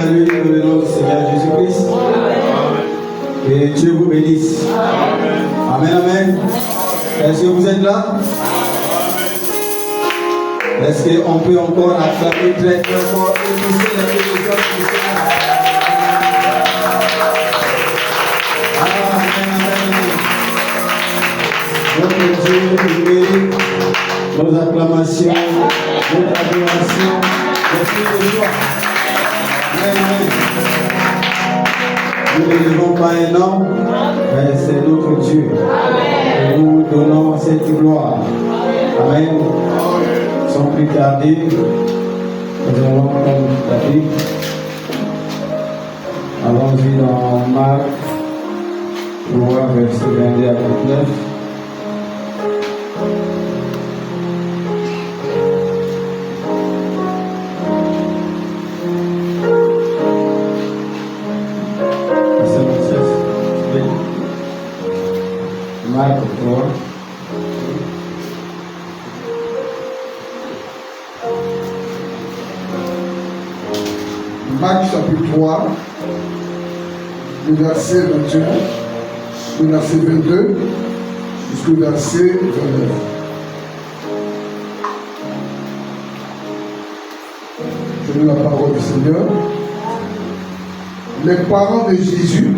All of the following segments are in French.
salut dans le nom du Seigneur Jésus-Christ. Et Dieu vous bénisse. Amen, amen. Est-ce que vous êtes là? Est-ce qu'on peut encore acclamer très très fort et pousser les choses qui sont notre Dieu nous mérite nos acclamations, notre adoration, notre joie. Amen. Nous ne devons pas un homme, mais c'est notre Dieu. Et nous donnons cette gloire. Amen. Sans plus tarder, nous allons prendre la Bible. Allons-y dans Marc 3, verset 22 à 29. Marc 3. Marc chapitre 3, le verset 21, le verset 22, jusqu'au verset 29. Je lis la parole du Seigneur. Les parents de Jésus,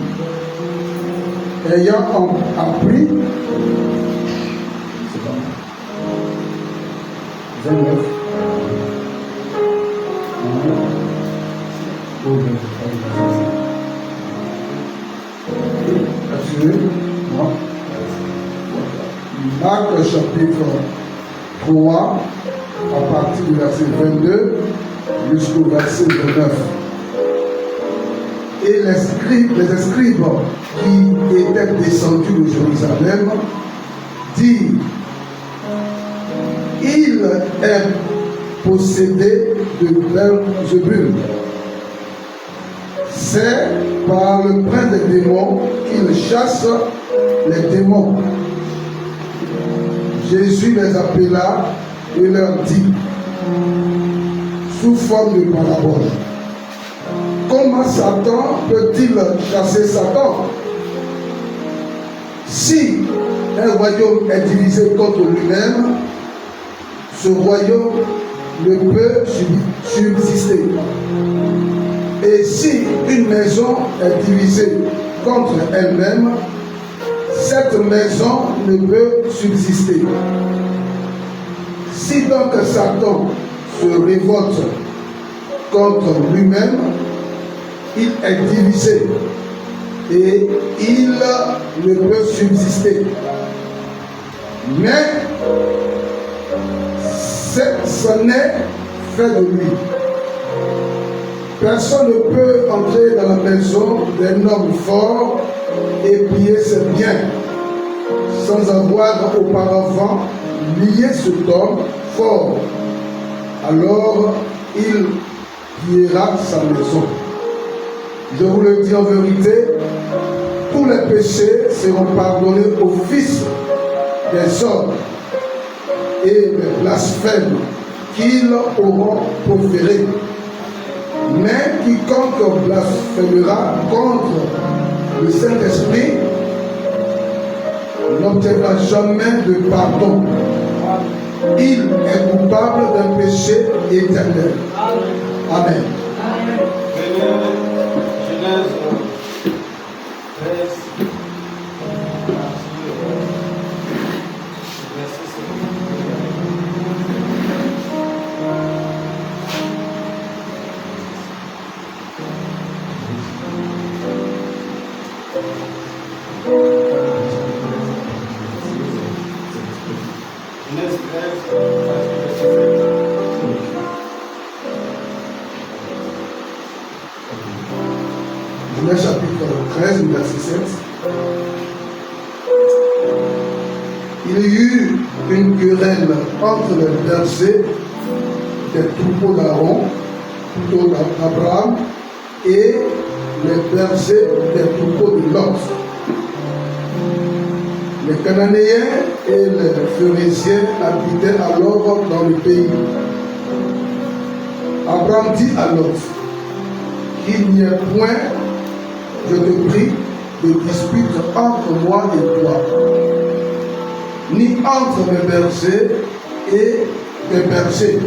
ayant appris, 29. Marc chapitre 3, à partir du verset 22 jusqu'au verset 29. Et les escribes qui étaient descendus de Jérusalem dirent: il est possédé de Belzébul. C'est par le prince des démons qu'il chasse les démons. Jésus les appela et leur dit, sous forme de parabole: comment Satan peut-il chasser Satan? Si un royaume est divisé contre lui-même, ce royaume ne peut subsister. Et si une maison est divisée contre elle-même, cette maison ne peut subsister. Si donc Satan se révolte contre lui-même, il est divisé et il ne peut subsister. Mais ce n'est fait de lui. Personne ne peut entrer dans la maison d'un homme fort et piller ses biens sans avoir auparavant lié cet homme fort. Alors il pillera sa maison. Je vous le dis en vérité, tous les péchés seront pardonnés au Fils des hommes et les blasphèmes qu'ils auront proférés. Mais quiconque blasphémera contre le Saint-Esprit n'obtiendra jamais de pardon. Il est coupable d'un péché éternel. Amen. Genèse 13. Genèse chapitre 13, verset 7. Il y eut une querelle entre les bergers des troupeaux d'Aaron, plutôt d'Abraham, et les bergers des troupeaux de Lot. Les Cananéens et les Phéréziens habitaient alors dans le pays. Abraham dit à Lot, qu'il n'y ait point, je te prie, de dispute entre moi et toi, ni entre mes bergers et tes bergers,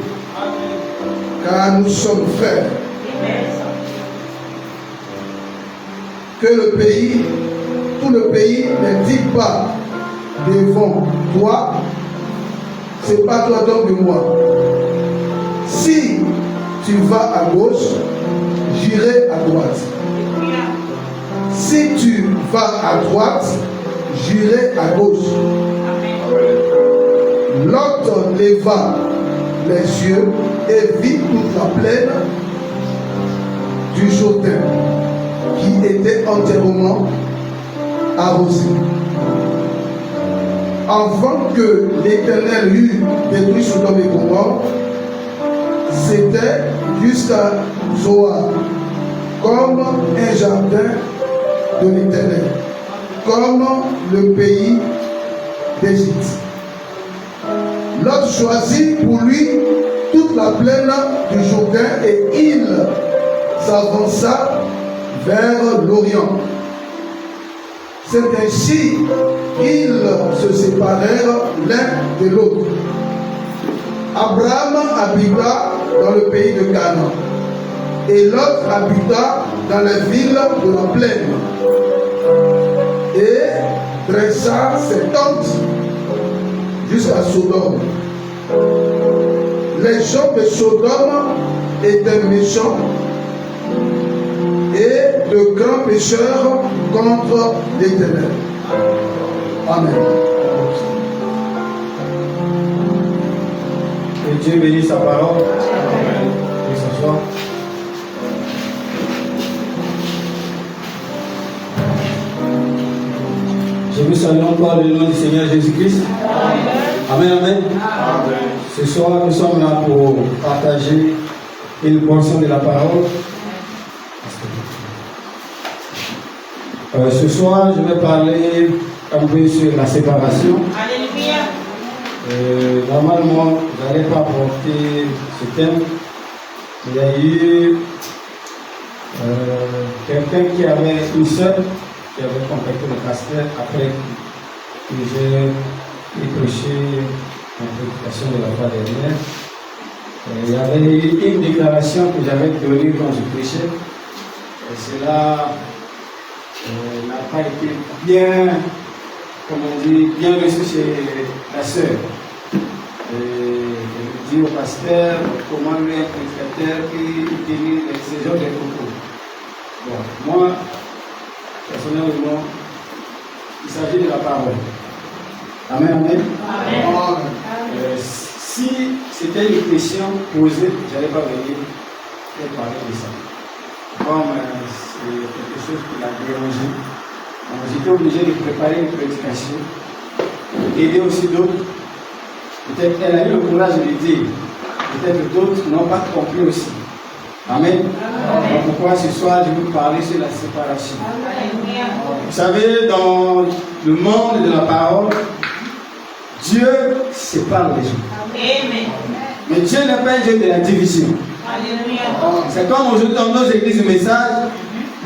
car nous sommes frères. Que le pays, tout le pays ne dit pas devant toi, c'est pas toi donc de moi. Si tu vas à gauche, j'irai à droite. Si tu vas à droite, j'irai à gauche. Lot leva les yeux et vit toute la plaine du Jourdain qui était entièrement arrosée. Avant que l'Éternel eût détruit Sodome et Gomorrhe, c'était jusqu'à Zoar, comme un jardin de l'Éternel, comme le pays d'Égypte. Lot choisit pour lui toute la plaine du Jourdain et il s'avança vers l'Orient. C'est ainsi qu'ils se séparèrent l'un de l'autre. Abraham habita dans le pays de Canaan et Lot habita dans les villes de la plaine et dressa ses tentes jusqu'à Sodome. Les gens de Sodome étaient méchants et de grands pécheurs contre l'Éternel. Amen. Que Dieu bénisse sa parole. Amen. Et s'asseoir. Je vous salue encore le nom du Seigneur Jésus-Christ. Amen, amen. Amen. Ce soir, nous sommes là pour partager une portion de la parole. Ce soir, je vais parler un peu sur la séparation. Alléluia. Normalement, je n'allais pas porter ce thème. Il y a eu quelqu'un qui avait une sœur qui avait contacté le pasteur après que j'ai prêché une prédication de la fois dernière. Il y avait eu une déclaration que j'avais donnée quand je prêchais. Et cela n'a pas été bien, comme on dit, bien reçu chez la sœur. Je dis au pasteur comment lui un prédicateur qui utilise ces genres de propos. Bon, moi, personnellement, il s'agit de la parole. Amen, amen. Amen. Si c'était une question posée, je n'allais pas venir et parler de ça. Comme c'est quelque chose qui l'a dérangé, j'étais obligé de préparer une prédication, aider aussi d'autres. Peut-être elle a eu le courage de le dire. Peut-être d'autres n'ont pas compris aussi. Amen. Donc pourquoi ce soir je vais vous parler sur la séparation. Amen. Vous savez, dans le monde de la parole, Dieu sépare les gens. Amen. Mais Dieu n'est pas un Dieu de la division. Alléluia. C'est comme aujourd'hui dans nos églises de message,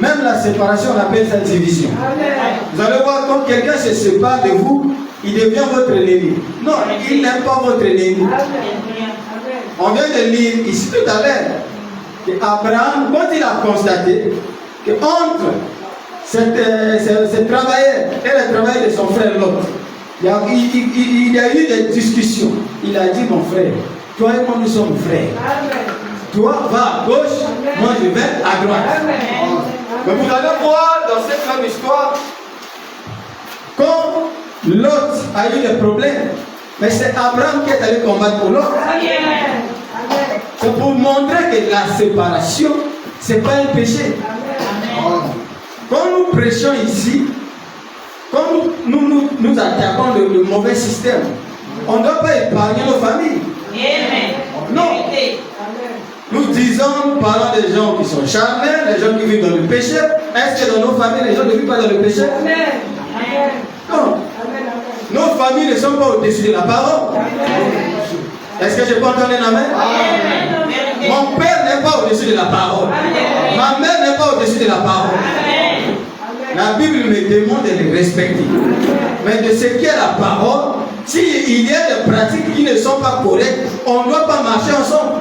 même la séparation on appelle ça division. Amen. Vous allez voir quand quelqu'un se sépare de vous, il devient votre ennemi. Non, il n'est pas votre ennemi. On vient de lire ici tout à l'heure que Abraham, quand il a constaté que entre ce travailleur et le travail de son frère Lot, il y a eu des discussions. Il a dit, mon frère, toi et moi nous sommes frères. Amen. Toi va à gauche, amen. Moi je vais à droite. Amen. Mais vous allez voir dans cette même histoire, quand Lot a eu des problèmes, mais c'est Abraham qui est allé combattre pour Lot. C'est pour montrer que la séparation, ce n'est pas un péché. Amen. Quand nous prêchons ici, quand nous attaquons le mauvais système, on ne doit pas épargner nos familles. Amen. Non. Nous disons, parlant des gens qui sont charnels, les gens qui vivent dans le péché. Est-ce que dans nos familles, les gens ne vivent pas dans le péché? Amen. Non. Nos familles ne sont pas au-dessus de la parole. Est-ce que je peux entendre un amen? Amen. Mon père n'est pas au-dessus de la parole. Ma mère n'est pas au-dessus de la parole. La Bible me demande de les respecter. Mais de ce qu'est la parole, s'il y a des pratiques qui ne sont pas correctes, on ne doit pas marcher ensemble.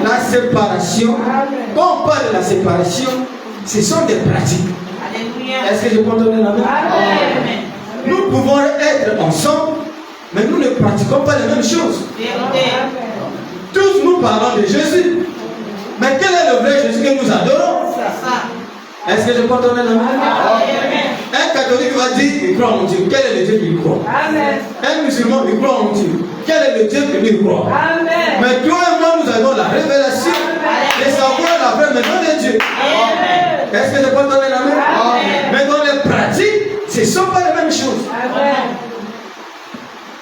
La séparation, quand on parle de la séparation, ce sont des pratiques. Est-ce que je peux donner la main? Nous pouvons être ensemble, mais nous ne pratiquons pas les mêmes choses. Tous nous parlons de Jésus. Mais quel est le vrai Jésus que nous adorons? Est-ce que je peux donner la main? Un catholique va dire qu'il croit en Dieu. Quel est le Dieu qu'il croit? Un musulman, il croit en Dieu. Quel est le Dieu que lui croit? Mais toi et moi, nous avons la révélation de savoir la vraie maison de Dieu. Est-ce que je peux donner la main? Mais dans les pratiques, ce ne sont pas les mêmes choses.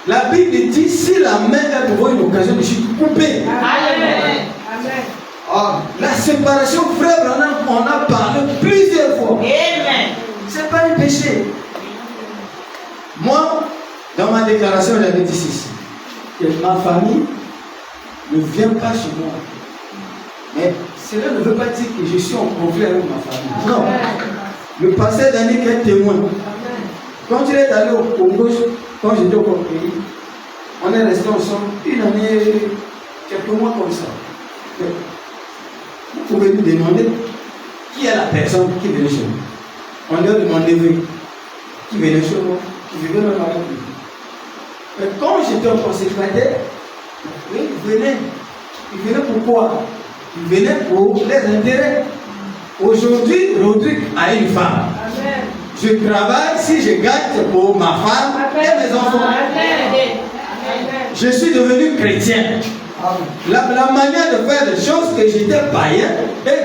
La Bible dit si la main est pour une occasion de chute, coupée. La séparation, frère, on a parlé plusieurs fois. Ce n'est pas un péché. Moi, dans ma déclaration, j'avais dit ceci, que ma famille ne vient pas chez moi. Mais cela ne veut pas dire que je suis en conflit avec ma famille. Non. Le pasteur Daniel est témoin. Quand il est allé au Congo, quand j'étais au Congo, on est resté ensemble une année, quelques mois comme ça. Vous pouvez nous demander qui est la personne qui venait chez nous. On lui a demandé qui venait chez moi, qui vivait même avec lui. Mais quand j'étais en secrétaire, oui, il venait. Il venait pourquoi? Il venait pour les intérêts. Aujourd'hui, Rodrigue a une femme. Amen. Je travaille, si je gagne, c'est pour ma femme et mes enfants. Amen. Je suis devenu chrétien. La manière de faire des choses que j'étais païen et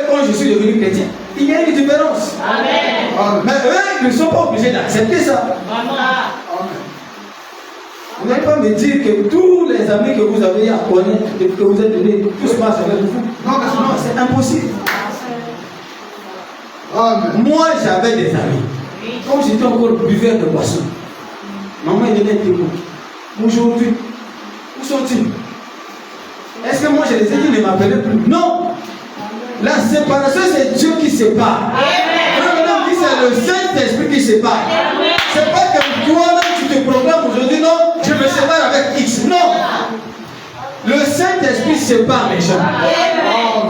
quand je suis devenu chrétien, il y a une différence. Amen. Mais eux, ils ne sont pas obligés d'accepter ça. Amen. Vous n'allez pas me dire que tous les amis que vous avez à connaître, que vous êtes donnés, tous marchent avec vous. Non, c'est impossible. Amen. Moi, j'avais des amis. Quand j'étais encore buveur de boissons, maman est donnée témoin. Aujourd'hui, où sont-ils? Est-ce que moi je les ai dit, ils ne m'appelaient plus? Non. La séparation, c'est Dieu qui sépare. Maintenant, c'est le Saint-Esprit qui sépare. C'est pas que toi-même tu te proclames aujourd'hui, non, je me sépare avec X. Non. Le Saint-Esprit sépare les gens.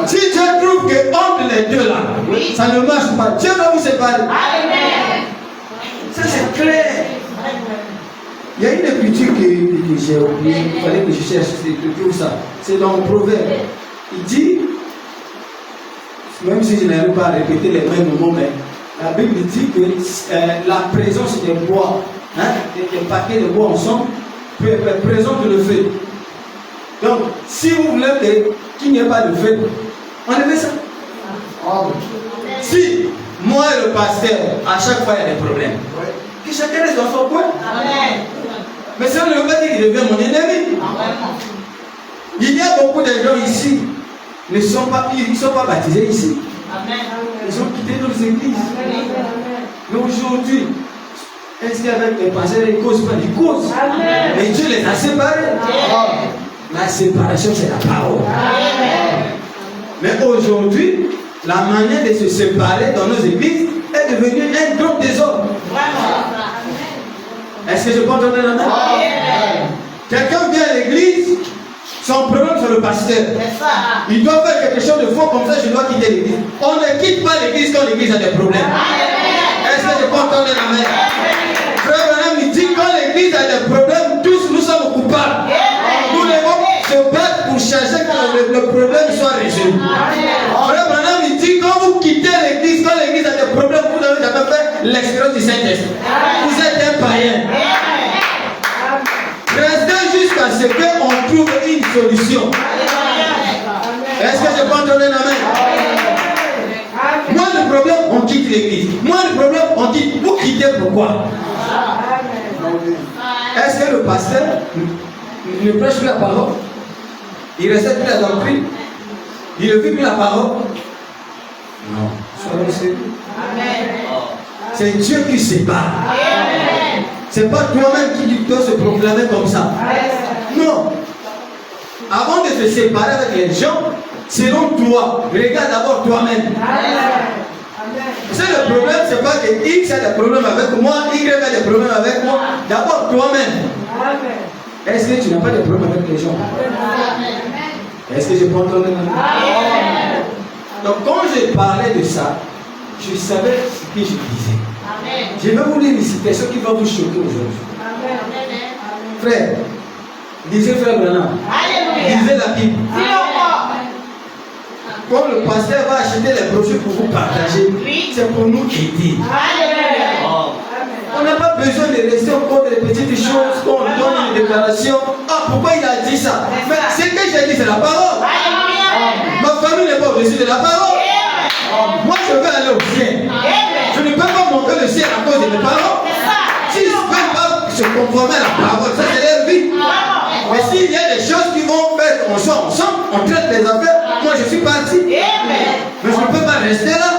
Si Dieu trouve que entre les deux là, ça ne marche pas, Dieu va vous séparer. Ça c'est clair. Il y a une écriture que j'ai oubliée, il fallait que je cherche cette écriture, ça. C'est dans le Proverbe. Il dit, même si je n'arrive pas à répéter les mêmes mots, mais la Bible dit que la présence des bois, des paquets de bois ensemble, présente le feu. Donc, si vous voulez qu'il n'y ait pas de feu, enlevez ça. Si moi et le pasteur, à chaque fois il y a des problèmes, que chacun reste dans son coin. Mais ça ne veut pas dire qu'il devient mon ennemi. Il y a beaucoup de gens ici qui ne sont pas baptisés ici. Ils ont quitté nos églises. Mais aujourd'hui, est-ce qu'avec les pasteurs, ils ne causent pas? Ils causent. Mais Dieu les a séparés. La séparation, c'est la parole. Mais aujourd'hui, la manière de se séparer dans nos églises est devenue un grand désordre. Est-ce que je peux donner la main? Quelqu'un vient à l'église, son problème c'est le pasteur. Il doit faire quelque chose de faux, comme ça je dois quitter l'église. On ne quitte pas l'église quand l'église a des problèmes. Est-ce que je peux entendre la main? Frère Branham, il dit quand l'église a des problèmes, tous nous sommes coupables. Nous devons se battre pour chercher que le problème soit résolu. Frère Branham, il dit quand vous quittez l'église, quand l'église a des problèmes, vous n'avez jamais fait l'expérience du Saint-Esprit. Vous êtes un païen. Restez jusqu'à ce qu'on trouve une solution. Est-ce que je peux donner la main? Moi le problème, on quitte l'église. Moi le problème, on quitte. Vous quittez pourquoi? Est-ce que le pasteur ne prêche plus la parole? Il reste plus la doctrine? Il ne vit plus la parole? Non. Soyez sérieux. C'est Dieu qui sépare. C'est pas toi-même qui dois se proclamer comme ça. Non. avant de te séparer avec les gens, selon toi, regarde d'abord toi-même. C'est le problème, c'est pas que X a des problèmes avec moi, Y a des problèmes avec moi. D'abord toi-même. Est-ce que tu n'as pas de problème avec les gens? Est-ce que je peux entendre? Donc quand je parlais de ça, je savais ce que je disais. Je vais vous lire une citation qui va vous choquer aujourd'hui. Frère, disait frère Branham, lisez la Bible. Quand le pasteur va acheter les brochures pour vous partager, c'est pour nous qui dit. On n'a pas besoin de rester encore des petites choses, qu'on donne une déclaration. Ah, pourquoi il a dit ça? Mais ce que j'ai dit, c'est la parole. Ma famille n'est pas au-dessus de la parole. Moi, je veux aller au ciel. Je ne peux pas monter le ciel à cause de mes paroles. Si je ne peux pas se conformer à la parole, ça c'est leur vie. Mais s'il y a des choses qui vont faire qu'on soit ensemble, on traite les affaires, moi je suis parti. Mais je ne peux pas rester là.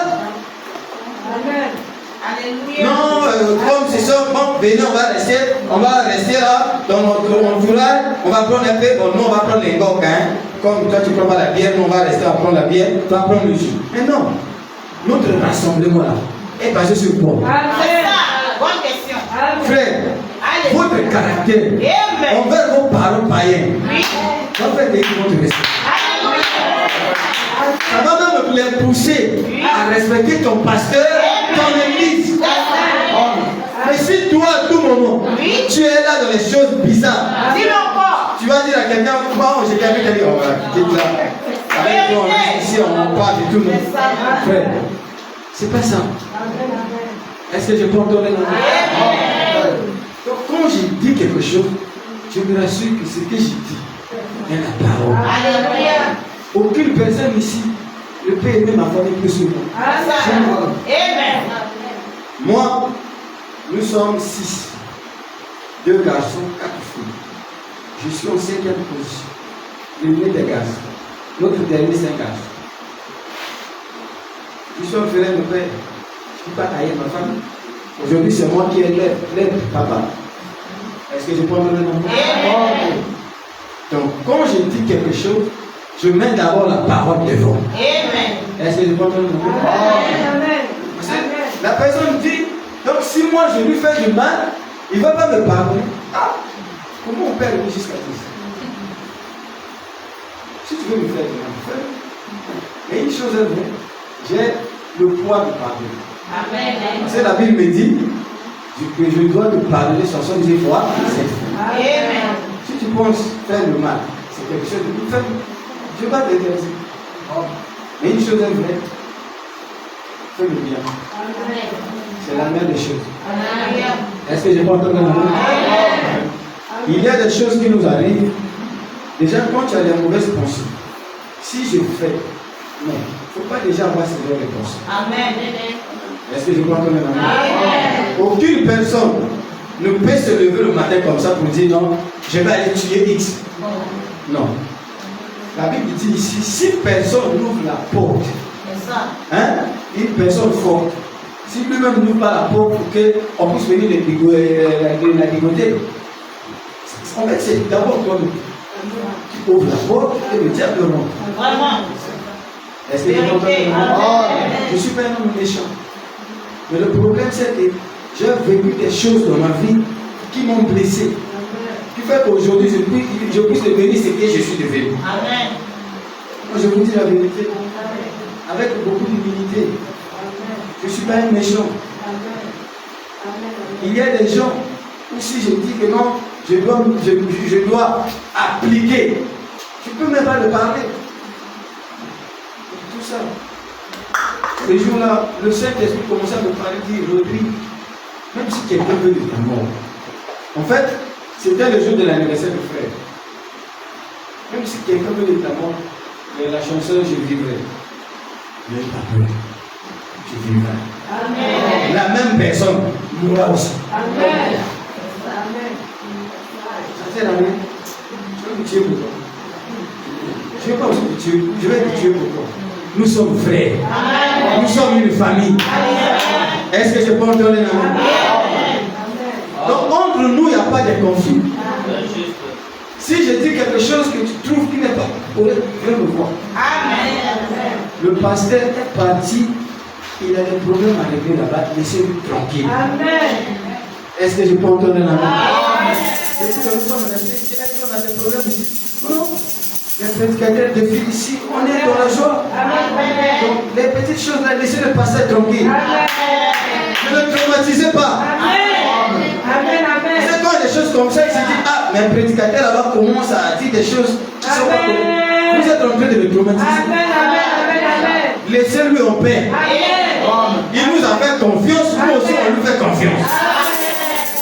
Non, comme c'est ça, bon, venez, on va rester là, dans notre entourage, on va prendre un peu, bon, nous on va prendre les coques, hein. Comme toi tu ne prends pas la bière, nous on va rester à prendre la bière, tu vas prendre le jus. Mais non, notre rassemblement là est basé sur quoi? Bonne question. Frère, votre caractère, envers vos parents païens, va faire des votre respect. Ça va même les pousser à respecter ton pasteur, ton église. Mais si toi, à tout moment, tu es là dans les choses bizarres, tu vas dire à quelqu'un, oh, j'ai quelqu'un qui dit, oh, quitte là. Avec nous, on reste ici, on parle de tout le monde. Frère, c'est pas ça. Est-ce que je peux entendre la main? Donc, quand je dis quelque chose, je me rassure que ce que je dis est la parole. Aucune personne ici ne peut aimer ma famille plus que moi. Moi, nous sommes 6. 2 garçons, 4 filles. Je suis en 5e position. Le milieu des garçons. Notre dernier, c'est un garçon. Je suis un frère de père. Je ne peux pas tailler ma famille. Aujourd'hui, c'est moi qui ai l'aide papa. Est-ce que je peux entendre le nom? Donc, quand je dis quelque chose, je mets d'abord la parole devant. Est-ce que je peux entendre le nom? La personne dit, donc si moi je lui fais du mal, il ne va pas me pardonner. Ah, comment on peut aller jusqu'à ça? Si tu veux me faire du mal, fais. Et une chose est vraie, j'ai le poids de pardonner. Parce que la Bible me dit que je dois te pardonner 70 fois. Si tu penses faire le mal, c'est quelque chose de tout fait. Je ne vais pas t'interdire. Mais une chose est vraie, fais le bien. C'est la meilleure des choses. Est-ce que je peux entendre le mot? Il y a des choses qui nous arrivent. Déjà, quand tu as des mauvaises pensées, si je fais, non, il ne faut pas déjà avoir ces mauvaises pensées. Est-ce que je peux entendre le mot? Aucune personne ne peut se lever le matin comme ça pour dire non, je vais aller tuer X. Non. La Bible dit ici, si personne n'ouvre la porte, une personne forte, si lui-même n'ouvre pas la porte pour qu'on puisse venir la ligoter, en fait, c'est d'abord toi qui ouvre la porte et le diable rentre. Vraiment. Est-ce que vous entendez? Je ne suis pas un homme méchant. Mais le problème, c'est que j'ai vécu des choses dans ma vie qui m'ont blessé. Qui fait qu'aujourd'hui, je puisse devenir ce que je suis devenu. Amen. Moi, je vous dis la vérité. Avec beaucoup d'humilité. Je ne suis pas un méchant. Il y a des gens où si je dis que non, je dois appliquer. Je ne peux même pas le parler. Tout ça. Ce jour-là, le Saint-Esprit commençait à me parler, dire, Rodrigue, même si quelqu'un veut de ta mort. En fait, c'était le jour de l'anniversaire du frère. Même si quelqu'un veut de ta mort, la chanson, je vivrai. N'aie pas peur. Je vivrai. Amen. La même personne mourra aussi. Amen. Ça fait la main. Je vais vous tuer pour toi. Je ne vais pas aussi vous tuer. Je vais te tuer pour toi. Nous sommes frères. Amen. Nous sommes une famille. Est-ce que je peux entendre la main? Donc entre nous, il n'y a pas de conflit. Si je dis quelque chose que tu trouves qui n'est pas correct, viens me voir. Amen. Le pasteur est parti, il a des problèmes à régler là-bas, laissez-lui tranquille. Amen. Est-ce que je peux entendre la main? Depuis que nous sommes restés ici, est-ce qu'on a des problèmes ici? Non. Les prédicateurs de filles ici, on est dans la joie. Amen. Donc les petites choses là, laissez le pasteur tranquille. Ne le traumatisez pas. C'est quand des choses comme ça, il se dit, ah, mais un prédicateur là-bas commence à dire des choses qui sont pas correctes. Vous êtes en train de le traumatiser. Laissez-lui en paix. Il nous a fait confiance, nous aussi on lui fait confiance.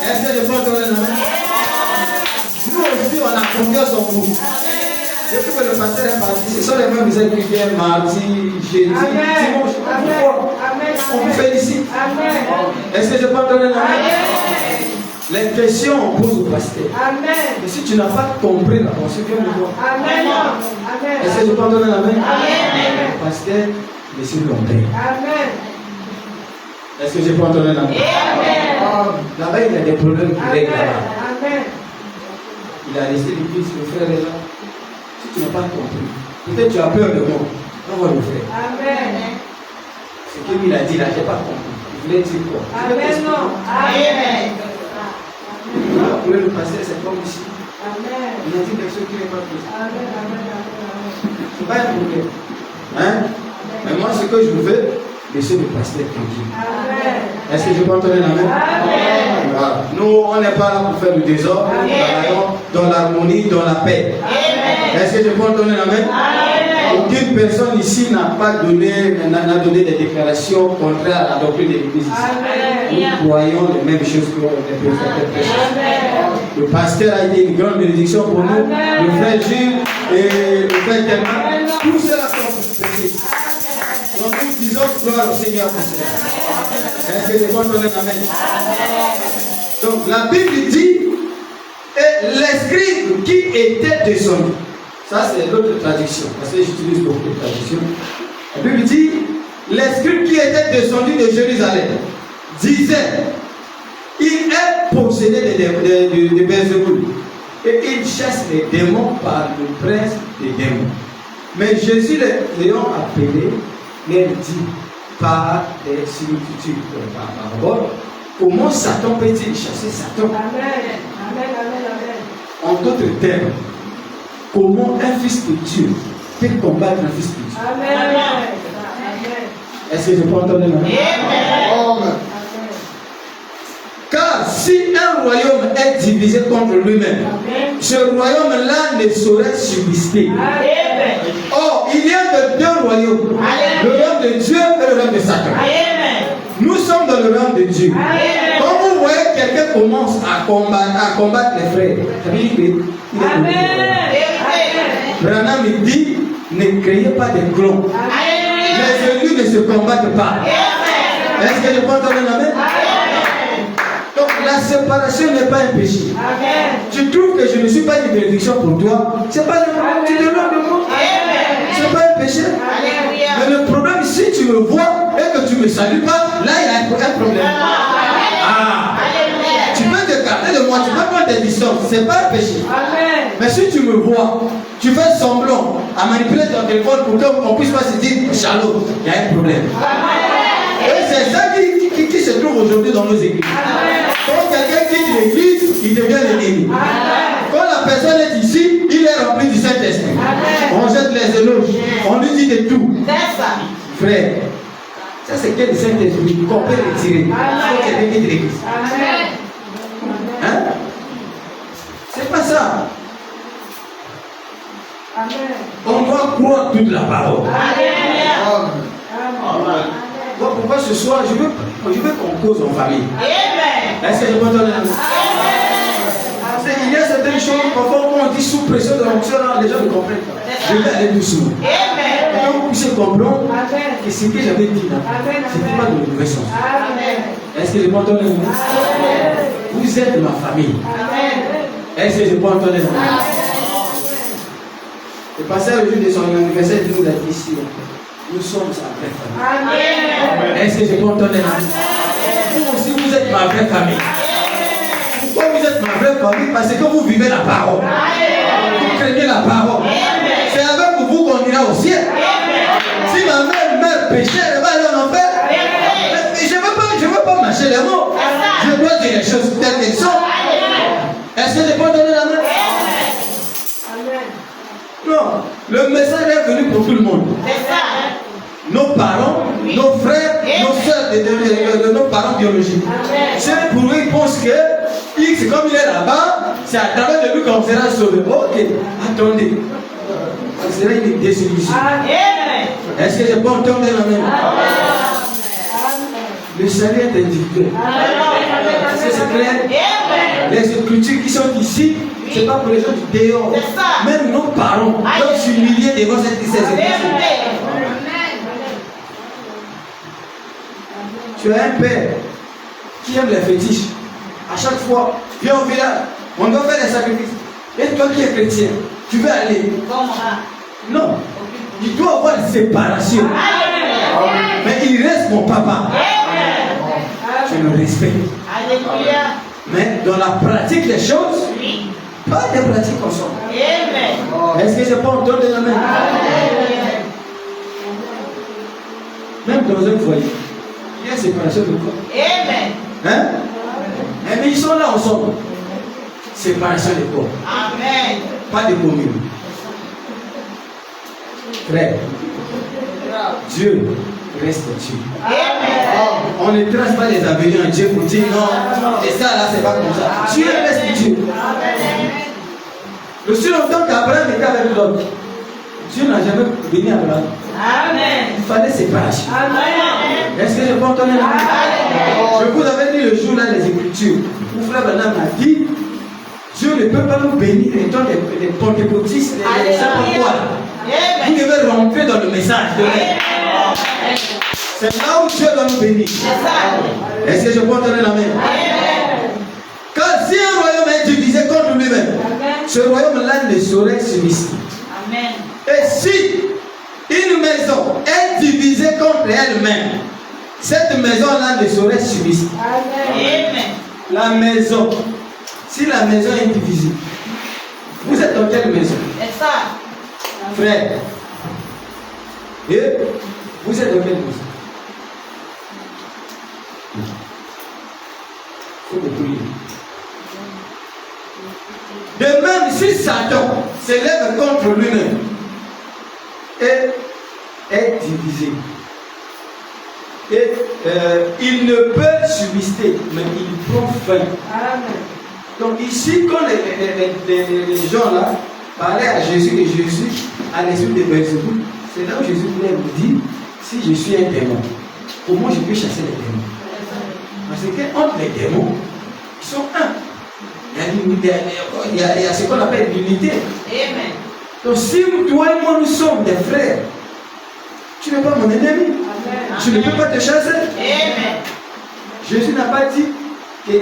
Est-ce que je peux entendre la main? Nous aussi on a confiance en vous. Depuis que le pasteur est parti, ce sont les mêmes qui viennent mardi, jeudi, dimanche. On vous félicite. Est-ce que je peux entendre la main? Les questions on pose au pasteur. Mais si tu n'as pas compris la pensée, viens me voir. Est-ce que je peux entendre la main? Pasteur, laissez-le en paix. Est-ce que je peux entendre la main? Là-bas, il y a des problèmes qui règlent là-bas. Il a laissé l'église, le frère est là. Si tu n'as pas compris, peut-être tu as peur de moi. On va le faire. Ce qu'il a dit là, je n'ai pas compris. Il voulait dire quoi? Pour le pasteur, c'est comme ici. Il a dit quelque chose qui n'est pas possible. Ce n'est pas un problème. Hein? Mais moi, ce que je veux, laisser le pasteur tranquille. Est-ce que je peux entendre la main? Voilà. Nous, on n'est pas là pour faire du désordre. Nous travaillons dans l'harmonie, dans la paix. Est-ce que je peux entendre la main? Aucune personne ici n'a donné des déclarations contraires à la doctrine de l'Église. Nous croyons les mêmes choses que les prédicateurs. Le pasteur a été une grande bénédiction pour nous. Le frère Gilles et le frère Thelma. Tout cela sont péchés. Donc nous disons gloire au Seigneur pour cela. Est-ce que je peux entendre la main? Donc la Bible dit, et l'escribe qui était descendu. Ça, c'est l'autre traduction, parce que j'utilise beaucoup de traductions. La Bible dit, l'escribe qui était descendu de Jérusalem disait, il est possédé de Belzéboul et il chasse les démons par le prince des démons. Mais Jésus, les ayant appelés, leur dit par des similitudes, par parabole, comment Satan peut-il chasser Satan? En d'autres termes, comment un fils de Dieu peut combattre un fils de Dieu? Est-ce que je peux entendre la main? Car si un royaume est divisé contre lui-même, ce royaume-là ne saurait subsister. Or, il y a deux royaumes, le royaume de Dieu et le royaume de Satan. Nous sommes dans le royaume de Dieu. Quand vous voyez quelqu'un commence à combattre les frères, ça veut dire qu'il est Branham dit, ne créez pas de clones. Les élus ne se combattent pas. Est-ce que je peux entendre la main? Donc la séparation n'est pas un péché. Tu trouves que je ne suis pas une bénédiction pour toi, c'est pas le problème, tu te rends de moi. C'est pas un péché. Mais le problème, si tu me vois et que tu ne me salues pas, là il y a un problème. Tu peux te garder de moi, tu peux prendre des distances, c'est pas un péché. Mais si tu me vois, tu fais semblant à manipuler ton téléphone pour qu'on puisse pas se dire shalom, il y a un problème. Et c'est ça qui se trouve aujourd'hui dans nos églises. Quand quelqu'un quitte l'église, il devient l'ennemi. Quand la personne est ici, il est rempli du Saint-Esprit. On jette les éloges, on lui dit de tout. Frère, ça c'est quel Saint-Esprit qu'on peut retirer. Il faut quelqu'un quitte l'église. Hein? C'est pas ça. On doit croire toute la parole. Donc pourquoi ce soir, je veux qu'on cause en famille. Est-ce que je peux entendre la main? Il y a certaines choses, parfois on dit sous pression de l'onction, les gens ne comprennent pas. Je vais aller doucement. Et donc vous puissiez comprendre que ce que j'avais dit là, ce n'était pas de mauvais sens. Est-ce que je peux entendre la main? Vous êtes ma famille. Est-ce que je peux entendre la main? Le pasteur le jour de son anniversaire, il nous a dit ici. Nous sommes sa vraie famille. Est-ce que je peux entendre la main? Vous aussi, vous êtes ma vraie famille. Pourquoi vous êtes ma vraie famille? Parce que vous vivez la parole. craignez la parole, c'est avec vous qu'on ira au ciel. Si ma mère meurt péché, elle va aller en enfer. Mais je ne veux pas mâcher les mots. Je dois dire les choses telles qu'elles sont. Est-ce que je peux donner la main? Non, le message est venu pour tout le monde. Nos parents, nos frères, nos soeurs de nos parents biologiques. C'est pour eux, ils pensent que X, comme il est là-bas, c'est à travers de lui qu'on sera sauvé. Ok, attendez. Ce sera une désillusion. Est-ce que je peux entendre la main? Le salut est individuel. Est-ce que c'est clair? Les écritures qui sont ici, ce n'est pas pour les gens du dehors. Même nos parents doivent s'humilier devant ces écritures. Tu as un père qui aime les fétiches. À chaque fois, viens au village, on doit faire des sacrifices. Et toi qui es chrétien, tu veux aller? Non. Il doit avoir une séparation. Mais il reste mon papa. Je le respecte. Mais dans la pratique des choses, pas des pratiques comme ça. Est-ce que je peux entendre la main? Même dans un foyer, il y a une séparation de quoi? Hein? Mais ils sont là ensemble. Séparation de quoi? Pas de commune. Frère, Dieu reste Dieu. On ne trace pas les avenues en Dieu pour dire non, et ça là c'est pas comme ça. Dieu reste Dieu. Aussi longtemps qu'Abraham était avec l'autre, Dieu n'a jamais béni Abraham. Il fallait séparation. Est-ce que je peux entendre la main? Je vous avais dit le jour là des Écritures où frère Branham a dit Dieu ne peut pas nous bénir étant des pentecôtistes, les saints quoi. Vous devez rentrer dans le message de l'air. C'est là où Dieu doit nous bénir. Est-ce que je peux entendre la main? Quand si un royaume est divisé contre lui-même, ce royaume-là ne saurait subsister. Et si une maison est divisée contre elle-même, cette maison-là ne saurait subsister. La maison, si la maison est divisée, vous êtes dans quelle maison? Frère, et vous êtes dans quelle maison? Il faut que prier. De même, si Satan s'élève contre lui-même et est divisé, et il ne peut subsister, mais il prend fin. Donc ici, quand les gens là parlaient à Jésus et Jésus à l'esprit de Belzébuth, c'est là où Jésus voulait vous dire, si je suis un démon, comment je peux chasser les démons? Parce que entre les démons, ils sont un. Il y a ce qu'on appelle l'unité. Donc si toi et moi nous sommes des frères, tu n'es pas mon ennemi. Tu ne peux pas te chasser. Jésus n'a pas dit que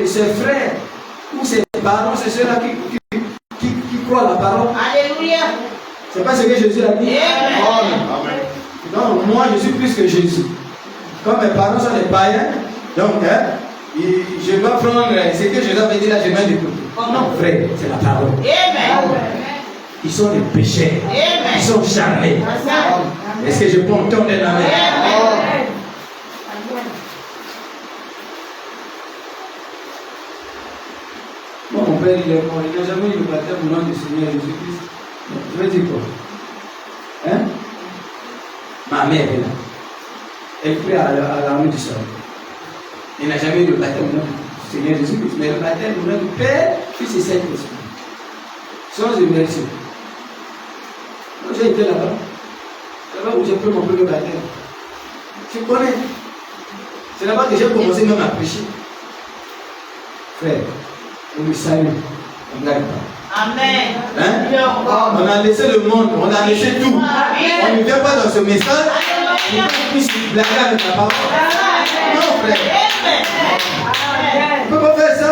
ses frères ou ses parents, c'est ceux-là qui croient la parole. Alléluia. C'est pas ce que Jésus a dit. Donc moi je suis plus que Jésus. Comme mes parents sont des païens, donc je dois prendre ce que Jésus avait dit là, je vais l'écouter. Non, frère, c'est la parole. Ils sont des pécheurs. Ils sont charnés. Est-ce que je peux entendre la main? Moi, mon père, il est mort. Il n'a jamais eu le baptême au nom du Seigneur Jésus-Christ. Je vais dire quoi? Hein? Ma mère est là. Elle prie à l'armée du sol. Il n'a jamais eu le baptême au nom du Seigneur Jésus-Christ. Mais le baptême au nom du Père, Fils et Saint-Esprit. Sans immersion. Moi, j'ai été là-bas. Là-bas où j'ai pris mon premier baptême. Tu connais? C'est là-bas que j'ai commencé même à prêcher. Frère, on le salue. On ne gagne pas. Amen. Hein? On a laissé le monde, on a laissé tout. On ne vient pas dans ce message pour qu'on puisse blaguer avec la parole. Non, frère. On ne peut pas faire ça.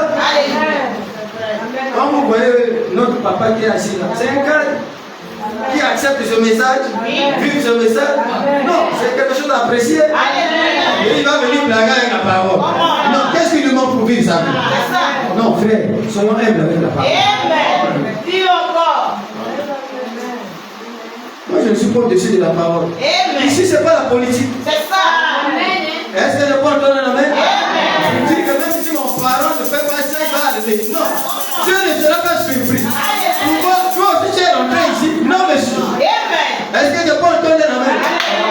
Quand vous voyez notre papa qui est assis là, c'est un cadre qui accepte ce message, vive ce message. Non, c'est quelque chose d'apprécié. Et il va venir blaguer avec la parole. Non, qu'est-ce qu'il nous manque pour vivre ça? Non, frère, soyons humbles avec la parole. je ne suis pas au-dessus de la parole. Ici, ce n'est pas la politique. C'est ça. Est-ce que je peux entendre la main? Je dis que même si mon parent ne fait pas ça, il va arriver. Non, Dieu ne sera pas surpris. Pourquoi toi aussi tu es rentré ici? Non, monsieur. Est-ce que je peux entendre la main?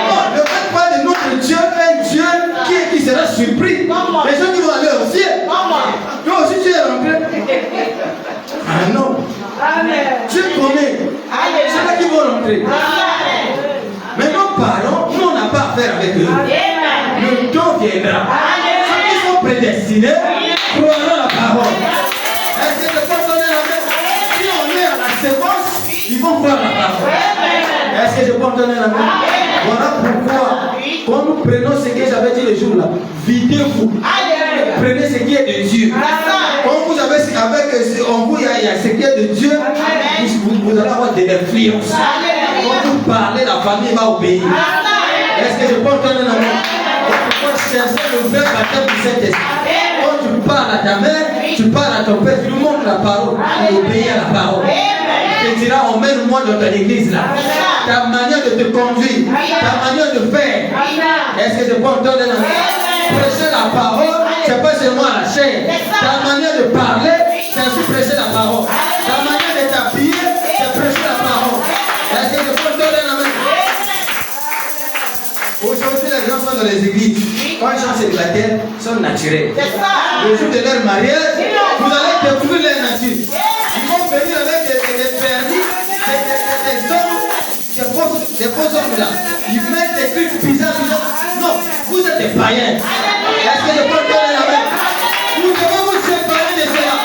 Non, ne faites pas de notre Dieu un Dieu qui sera surpris. Les gens qui vont aller au ciel. Toi aussi tu es rentré. Ah non. Dieu connaît. C'est là qu'ils vont rentrer. Mais nos parents, nous on n'a pas affaire avec eux. Le temps viendra. Ceux qui sont prédestinés croiront la parole. Est-ce que je peux donner la main? Si on est à la séquence, ils vont croire la parole. Est-ce que je peux donner la main? Voilà pourquoi, quand nous prenons ce que j'avais dit le jour là, videz-vous. Prenez ce qui est de Dieu. Quand vous avez avec en vous, il y a ce qui est de Dieu, vous allez avoir de l'influence. Quand vous parlez, la famille va obéir. Est-ce que je peux entendre la main? Pourquoi chercher le vrai baptême du Saint-Esprit? Quand tu parles à ta mère, tu parles à ton père, tu lui montres la parole, tu obéis à la parole. Tu diras, emmène-moi dans ton église là. Ta manière de te conduire, ta manière de faire. Est-ce que je peux entendre la main? Prêcher la parole, c'est pas seulement à la chair. Ta manière de parler, c'est aussi prêcher la parole. Ta manière de t'habiller, c'est prêcher la parole. Est-ce que je peux entendre la main? Aujourd'hui, les gens sont dans les églises. Quand ils sont célibataires, ils sont naturels. Le jour de leur mariage, vous allez découvrir leur nature. Ils vont venir avec des permis, des hommes, des faux hommes là. Ils mettent des trucs bizarres. Non, vous êtes des païens. Est-ce que je peux donner la main? Nous devons vous séparer de cela.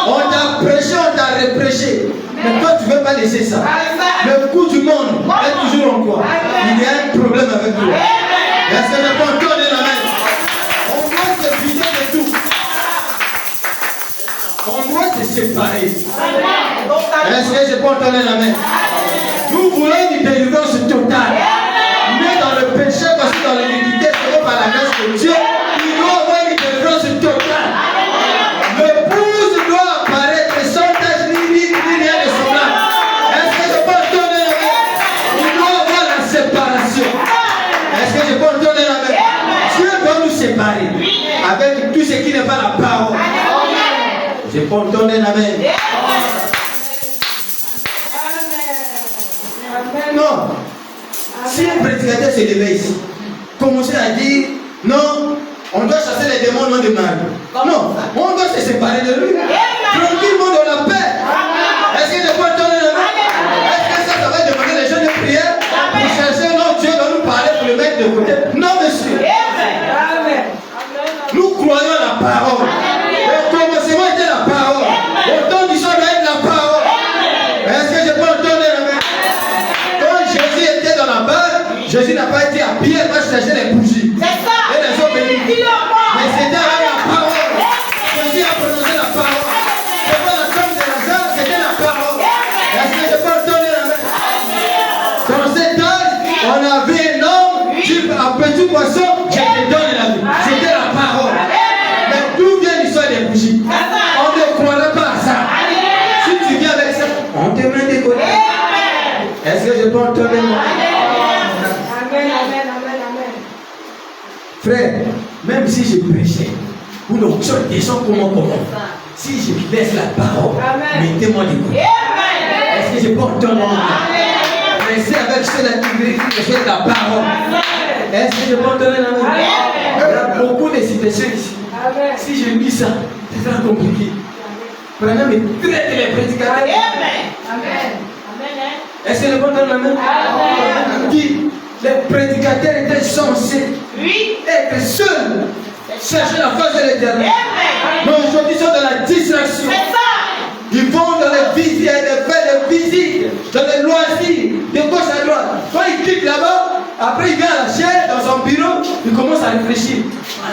On t'a prêché, on t'a reprêché. Mais toi, tu ne veux pas laisser ça. Le coup du monde est toujours en toi. Il y a un problème avec toi. Est-ce que je peux donner la main? On doit se vider de tout. On doit se séparer. Est-ce que je peux donner la main? Nous voulons une délivrance totale. Mais dans le péché, parce que dans l'iniquité, c'est par la grâce de Dieu, il doit avoir une délivrance totale. L'épouse doit apparaître sans tâche ni rien de semblable. Est-ce que je peux donner la main? Il doit avoir la séparation. Est-ce que je peux donner la main? Dieu doit nous séparer avec tout ce qui n'est pas la parole. Je peux donner la main. Non. Si un prédicateur se levait ici, commençait à dire non, on doit chasser les démons non de mal. Non, on doit se séparer de lui. Tranquillement dans la paix. Est-ce que je peux donner la main? Est-ce que ça va demander les gens de prière pour chercher non, Dieu va nous parler pour le mettre de côté? Non, monsieur. Nous croyons à la parole. Au commencement était la parole. Au temps du soir doit être la parole. Est-ce que je peux donner la main? Quand Jésus était dans la barre, Jésus n'a pas été à Pierre, va chercher les bougies. Et les hommes bénis. Mais c'était avec la parole. Jésus a prononcé la parole. Devant la tombe de Lazare, c'était la parole. Est-ce que je peux donner la main? Dans cet âge, on avait un homme, un petit poisson, je te donne la vie. C'était la parole. Mais d'où vient l'histoire des bougies? On ne croirait pas à ça. Si tu viens avec ça, on te met des côtés. Est-ce que je peux entendre la main? Frère, même si je prêchais, ou non, des gens comment. Si je laisse la parole, mettez-moi des côtés. Est-ce que je peux entendre la main? Restez avec ceux-là qui fait la parole. Est-ce que je peux entendre la main? Il y a beaucoup de situations ici. Si je lis ça, c'est très compliqué. Prenez mes traite les prédicateurs. Est-ce que je peux entendre la main? Qui? Les prédicateurs étaient censés être seuls, chercher la face de l'Éternel. Mais aujourd'hui, ils sont dans la distraction. Ils vont dans les visites, faire des visites, dans les loisirs, de gauche à droite. Quand ils quittent là-bas, après il vient à la chair, dans son bureau, il commence à réfléchir.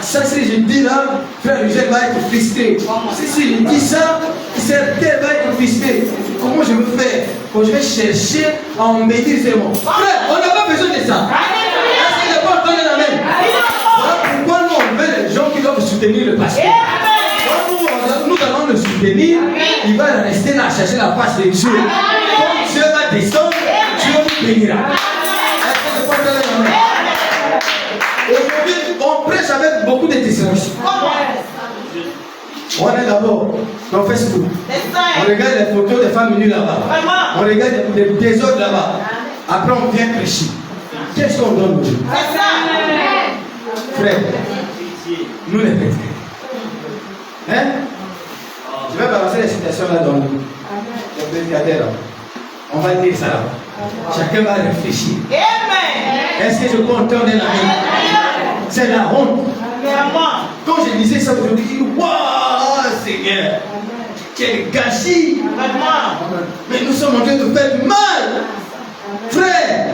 Ça, si je dis là, frère Eugène va être frustré. Si je dis ça, certains va être frustré. Comment je veux faire? Quand je vais chercher à embellir ces mots. Frère, on n'a pas besoin de ça. Est-ce qu'il n'est pas entendre la main? Voilà pourquoi nous on veut les gens qui doivent soutenir le pasteur. Nous allons le soutenir. soutenir, il va rester là, chercher la face de Dieu. Quand Dieu va descendre, Dieu vous bénira. Est-ce que je peux entendre un amen? Aujourd'hui, on prêche avec beaucoup de témoignages. On est d'abord dans Facebook. On regarde les photos des femmes nues là-bas. On regarde des désordres là-bas. Après, on vient prêcher. Qu'est-ce qu'on donne aujourd'hui? Frère, nous les chrétiens. Hein? Je vais balancer les citations là dans le prédicateur. On va dire ça là. Chacun va réfléchir. Est-ce que je peux entendre un amen? C'est la honte. Quand je disais ça aujourd'hui, je dis waouh, Seigneur, quel gâchis. Mais nous sommes en train de faire du mal. Frère,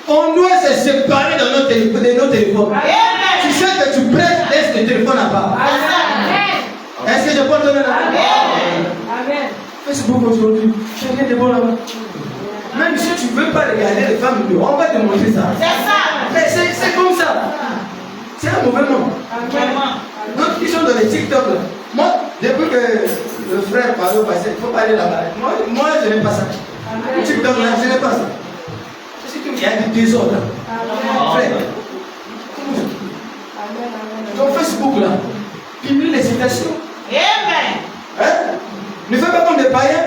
on doit se séparer de nos téléphones. Tu sais que tu prêches, laisse le téléphone là-bas. Est-ce que je peux donner la Facebook aujourd'hui, je rien de bon là-bas. Même si tu ne veux pas regarder les femmes, on va te montrer ça. Mais c'est comme ça. C'est un mauvais nom. Donc, ils sont dans les TikTok. Moi, depuis que le frère parlait au passé, il faut pas aller là-bas. Moi, je n'aime pas ça. Le TikTok, là, je n'aime pas ça. C'est qu'il y a du désordre. Frère, ton Facebook, là, publie les citations. Hein? Ne fais pas comme des païens.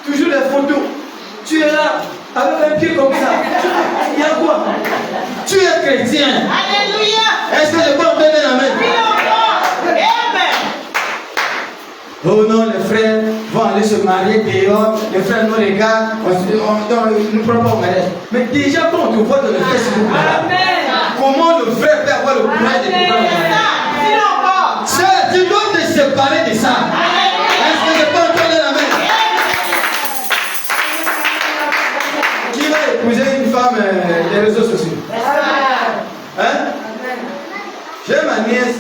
Toujours les photos. Tu es là, avec un pied comme ça. Il y a quoi? Tu es chrétien. Est-ce que je peux entendre un amen? Oh non, les frères vont aller se marier dehors. Les frères nous regardent. Nous ne prenons pas au mariage. Mais déjà, quand on te voit dans le Facebook, comment le frère peut avoir le courage de te prendre au mariage? Sœur, tu dois te séparer de ça. Est-ce que je peux entendre un amen? Qui va épouser une femme des réseaux sociaux? Hein? J'ai ma nièce,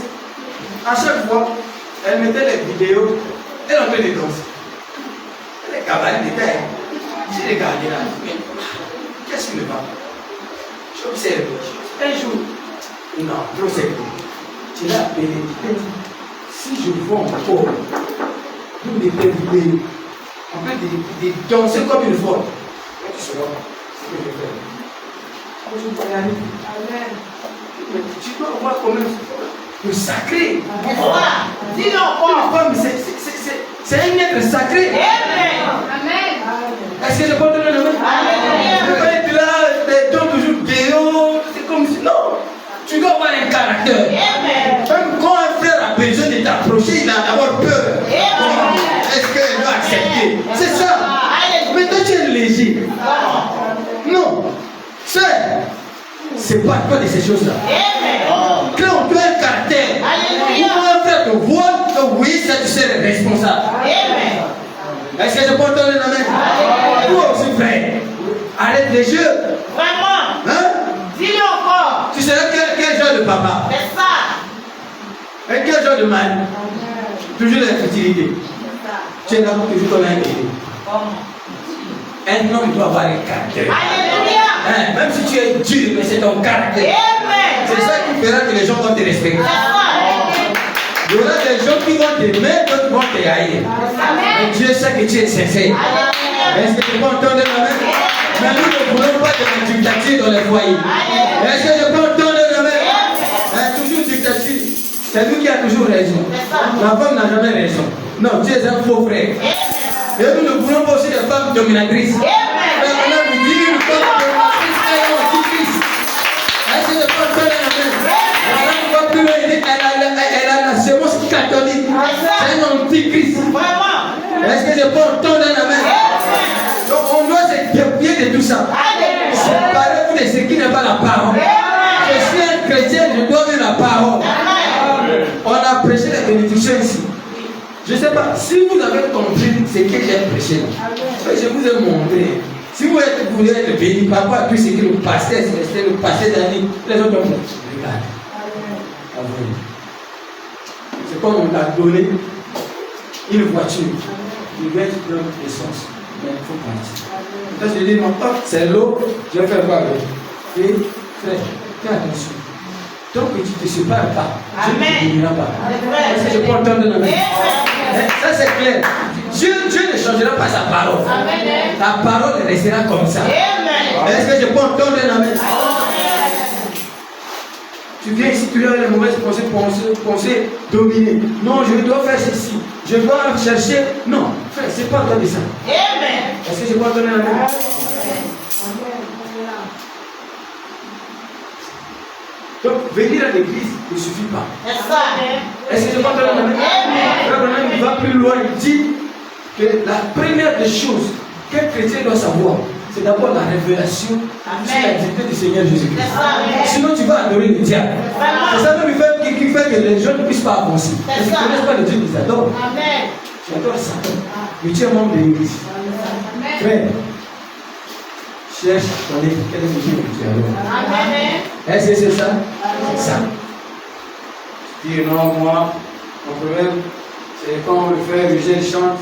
à chaque fois, elle mettait les vidéos, elle en fait des danses. Elle est cabaret de terre. J'ai regardé là, mais qu'est-ce qui me va? J'observe. Un jour, non, trop c'est cool. Tu l'as appelé, si je vois encore pour des vidéos, en fait, de danser comme une folle, tu sauras ce que je fais. Je ne peux pas y aller. Mais tu dois voir quand même le sacré. Dis-le encore. C'est un être sacré. Est-ce que je peux te donner le même? Je ne peux pas être là, les dons toujours déo. C'est comme si. Non. Tu dois avoir un caractère. Même quand un frère a besoin de t'approcher, il a d'abord peur. Est-ce qu'il doit accepter? C'est ça. Mais toi tu es léger. Non. C'est pas de ces choses-là. Quand on doit un caractère, quand un frère te voit, que oui, ça tu serais responsable. Est-ce que je peux entendre un amen? Toi aussi, frère, arrête les jeux. Vraiment. Hein? Dis-le encore. Tu seras quel genre de papa? C'est ça. Et quel genre de mari? Toujours la fertilité. Tu es là pour toujours comme un bébé. Un homme doit avoir un caractère. Alléluia. Hein? Même si tu es dur, mais c'est ton caractère. C'est ça qui fera que les gens vont te respecter. Il y aura des gens qui vont t'aimer, d'autres vont te haïr. Mais Dieu sait que tu es sincère. Est-ce que tu peux entendre l'amen? Mais nous ne voulons pas de la dictature dans les foyers. Est-ce que je peux entendre l'amen? Toujours dictature. C'est lui qui a toujours raison. La femme n'a jamais raison. Non, tu es un faux frère. Et nous ne voulons pas aussi des femmes dominatrices. Mais maintenant, vous dites une femme dominatrice, elle est antichrist. Est-ce que je peux entendre l'amen? On va plus loin, elle a la sémence catholique. C'est un antichrist. Est-ce que je peux entendre un amen? Donc on doit se défier de tout ça. Séparer de ce qui n'est pas la parole. Je suis un chrétien, je dois vivre la parole. On a prêché la bénédiction ici. Je ne sais pas si vous avez compris ce que j'ai prêché. Je vous ai montré. Si vous voulez être béni, par rapport à tout ce que le pasteur Célestin, le pasteur Dani, les autres ont fait. Regarde. C'est comme on t'a donné une voiture. Il va être plein d'essence. Mais il faut partir. Là, je dis non, c'est l'eau, je vais faire quoi avec? Et frère, fais attention. Tant que tu ne te sépares pas, Dieu ne te bénira pas. Amen. Est-ce que je peux entendre la main? Amen. Ça c'est clair. Dieu ne changera pas sa parole. Amen. Ta parole restera comme ça. Amen. Est-ce que je peux entendre la main? Tu viens ici, tu as les mauvaises pensées dominées. Non, je dois faire ceci. Je dois chercher. Non, frère, c'est pas toi de ça. Amen. Est-ce que je peux entendre la main? Donc, venir à l'église ne suffit pas. C'est ça. Est-ce que je peux entendre la main? Frère Branham, il va plus loin, il dit que la première des choses qu'un chrétien doit savoir, c'est d'abord la révélation sur la divinité du Seigneur Jésus-Christ. Sinon, tu vas adorer le diable. C'est ça même qui fait que les gens ne puissent pas avancer. Parce qu'ils ne connaissent pas le Dieu qu'ils adorent. Amen. Tu adores Satan. Mais tu es membre de l'église. Frère, cherche ton Dieu. Quel est le Dieu que tu adores? Amen. Est-ce que c'est ça? C'est ça. Tu dis non, moi, mon problème, c'est quand le frère Michel chante,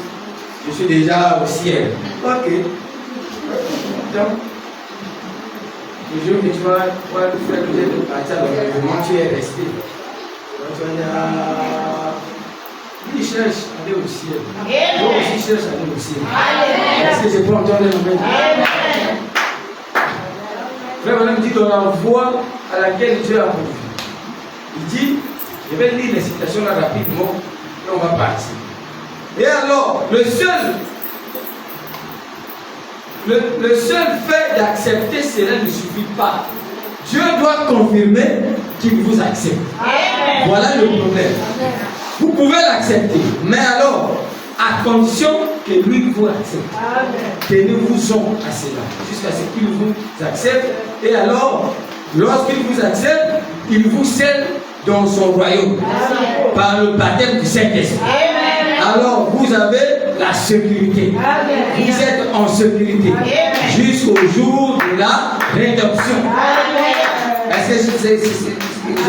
je suis déjà au ciel. Ok. Donc, le jour que tu vas voir le frère Michel de partir à l'enlèvement, tu es resté. Donc tu vas dire, il cherche à aller au ciel. Moi aussi, je cherche à aller au ciel. Est-ce que je peux entendre le nom? Frère Branham dit dans la voie à laquelle Dieu a pourvu. Il dit, je vais lire les citations là rapidement et on va partir. Et alors, le seul fait d'accepter cela ne suffit pas. Dieu doit confirmer qu'il vous accepte. Voilà le problème. Vous pouvez l'accepter, mais alors, à condition que lui vous accepte. Tenez-vous-en à cela, jusqu'à ce qu'il vous accepte. Et alors, lorsqu'il vous accepte, il vous scelle dans son royaume par le baptême du Saint-Esprit. Alors, vous avez la sécurité. Vous êtes en sécurité jusqu'au jour de la rédemption. Est-ce que je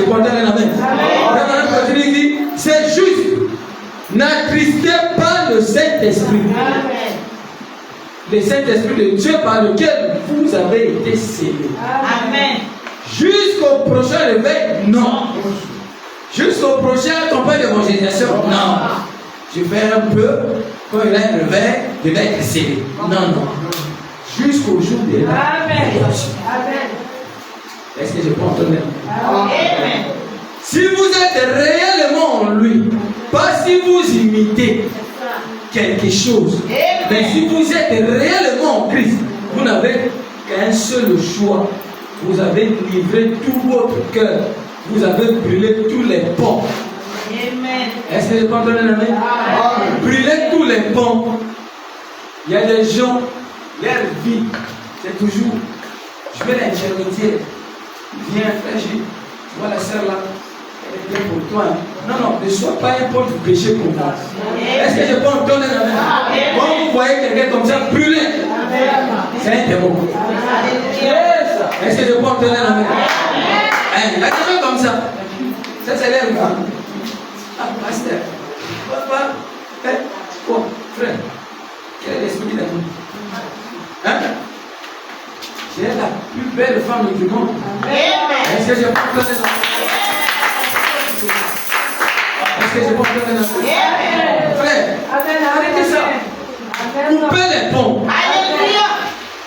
peux entendre la main? Il dit, c'est juste. N'attristez pas le Saint-Esprit. Le Saint-Esprit de Dieu par lequel vous avez été scellés. Amen. Jusqu'au prochain réveil, non. Jusqu'au prochain campagne d'évangélisation, non. Je fais un peu, quand il y a un réveil, je vais être scellé. Non, non. Jusqu'au jour de la rédemption. Est-ce que je peux entendre? Amen. Si vous êtes réellement en lui, pas si vous imitez quelque chose, mais si vous êtes réellement en Christ, vous n'avez qu'un seul choix. Vous avez livré tout votre cœur. Vous avez brûlé tous les ponts. Amen. Est-ce que je peux entendre la main? Brûler tous les ponts. Il y a des gens, leur vie, c'est toujours, je vais l'intermédiaire. Viens, frère, tu vois la sœur là, elle est bien pour toi. Non, non, ne sois pas un porte du péché pour moi. Est-ce que je peux entendre la main? Quand vous voyez quelqu'un comme ça brûler, c'est un démon. Est-ce que je peux entendre la main? Il y a des gens comme ça. Ça, c'est l'air. Ah, pasteur. Papa. Quoi, frère? Quel est l'esprit d'amour? Hein? C'est la plus belle femme du monde. Est-ce que je peux entendre la main? Est-ce que je peux entendre la main? Frère, arrêtez ça. Coupez les ponts. Alléluia.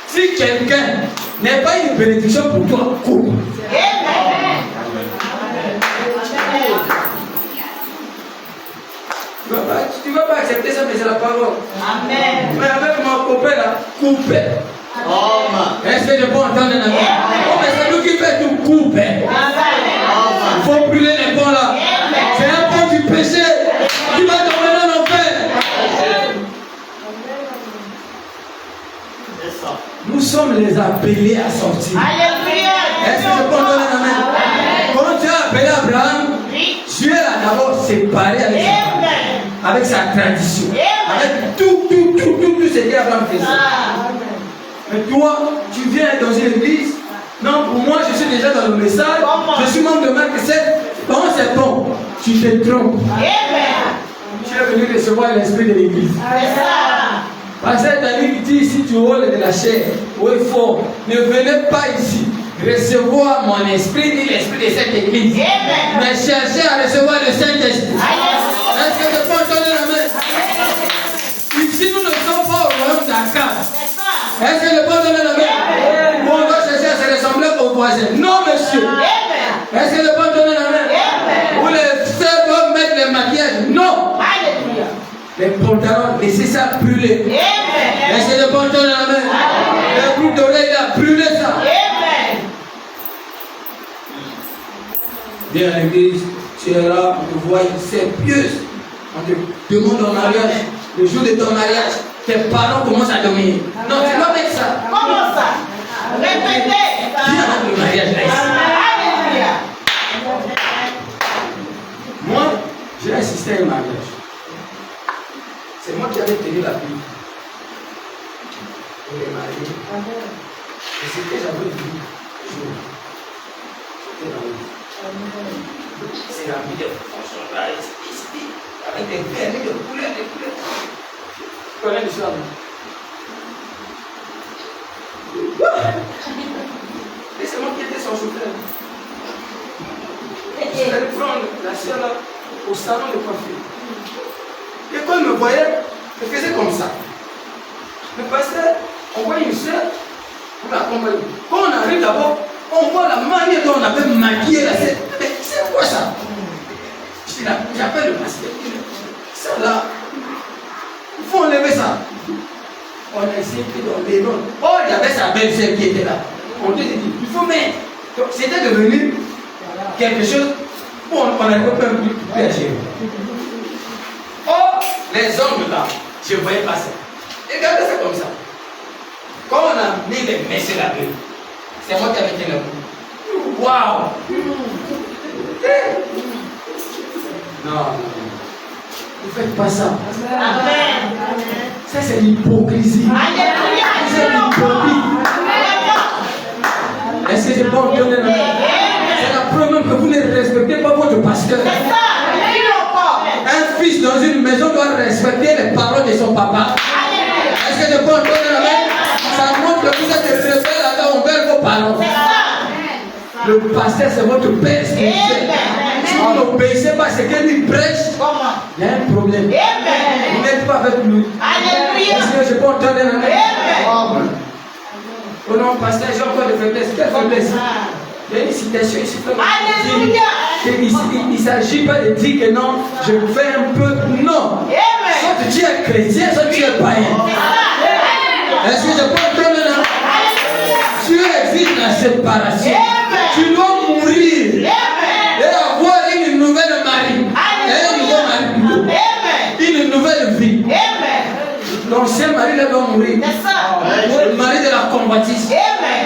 Si quelqu'un n'est pas une bénédiction pour toi, coupe. Tu ne vas pas accepter ça, mais c'est la parole. Amen. Mais avec mon copain là, coupez. Est-ce que je peux entendre la main? Oh, mais c'est nous qui fait tout couper. Il faut brûler les ponts là. C'est un pont du péché qui va t'emmener dans l'enfer. Nous sommes les appelés à sortir. Alléluia. Est-ce que je peux entendre la main? Quand tu as appelé Abraham, Dieu l'a d'abord séparé avec sa tradition, avec tout ce qu'Abraham faisait. Mais toi, tu viens dans une église. Non, pour moi, je suis déjà dans le message. Je suis membre de Marc 7. Comment c'est bon? Tu te trompes. Tu es venu recevoir l'esprit de l'église. Parce que Daniel dit, si tu rôles de la chair, ou est fort, ne venez pas ici. recevoir mon esprit ni l'esprit de cette église. Mais chercher à recevoir le Saint-Esprit. Est-ce que je peux entendre la main? Ici, nous ne sommes pas au royaume d'Akab. Est-ce que je peux entendre la main? Où on doit chercher à se ressembler aux voisins. Non, monsieur. Est-ce que je peux entendre la main? Où les sœurs doivent mettre les maquillages. Non. Les pantalons, laissez ça brûler. Est-ce que je peux entendre la main? Le groupe d'oreilles a brûlé ça. Viens à l'église, tu es là, on te voit, c'est pieuse. On te demande en mariage. Le jour de ton mariage, tes parents commencent à dormir. Non, tu dois mettre ça. Comment ça? Répétez. Viens avec le mariage là ici. Moi, j'ai assisté à un mariage. C'est moi qui avais tenu la Bible. On est mariés. Et ce que j'avais vu, c'était dans le c'est la vie de fonction là, ici, avec des vernis de couleurs, des couleurs. Tu connais l'histoire? Et c'est moi qui étais son chauffeur. Je vais prendre la soeur là au salon de coiffure. Et quand il me voyait, je faisais comme ça. Le pasteur, on voit une soeur, on l'accompagne. Quand on arrive d'abord, on voit la manière dont on avait maquillé la scène. Mais c'est quoi ça? J'appelle le pasteur. Ça là, il faut enlever ça. On a essayé de donner l'autre. Oh, il y avait sa belle-sœur qui était là. On te dit, il faut mettre. Donc c'était devenu quelque chose où on n'arrivait pas plus à gérer. Oh, les hommes là, je ne voyais pas ça. Regardez ça comme ça. Quand on a mis les mains sur la gueule, c'est moi qui avais été là. Waouh! Non, ne faites pas ça. Amen. Ça, c'est l'hypocrisie. Alléluia. C'est l'hypocrisie. Est-ce que je peux entendre la main? C'est la preuve même que vous ne respectez pas votre pasteur. C'est ça. Un fils dans une maison doit respecter les paroles de son papa. Est-ce que je peux entendre la main? Ça montre que vous êtes rebelles envers vos parents. Le pasteur, c'est votre père spirituel. Si vous n'obéissez pas à ce que lui prêche, il y a un problème. Vous n'êtes pas avec lui. Est-ce que je peux entendre la main? Oh non, pasteur, j'ai encore des faiblesses. Quelle faiblesse? Il y a une citation ici. Il ne s'agit pas de dire que non, je fais un peu. Non. Soit tu es chrétien, soit tu es païen. Est-ce que je peux entendre la main? Tu existes dans la séparation. Tu dois mourir et avoir une nouvelle mari. Et un nouveau mari. Une nouvelle vie. L'ancien mari doit mourir. Le mari de la convoitise.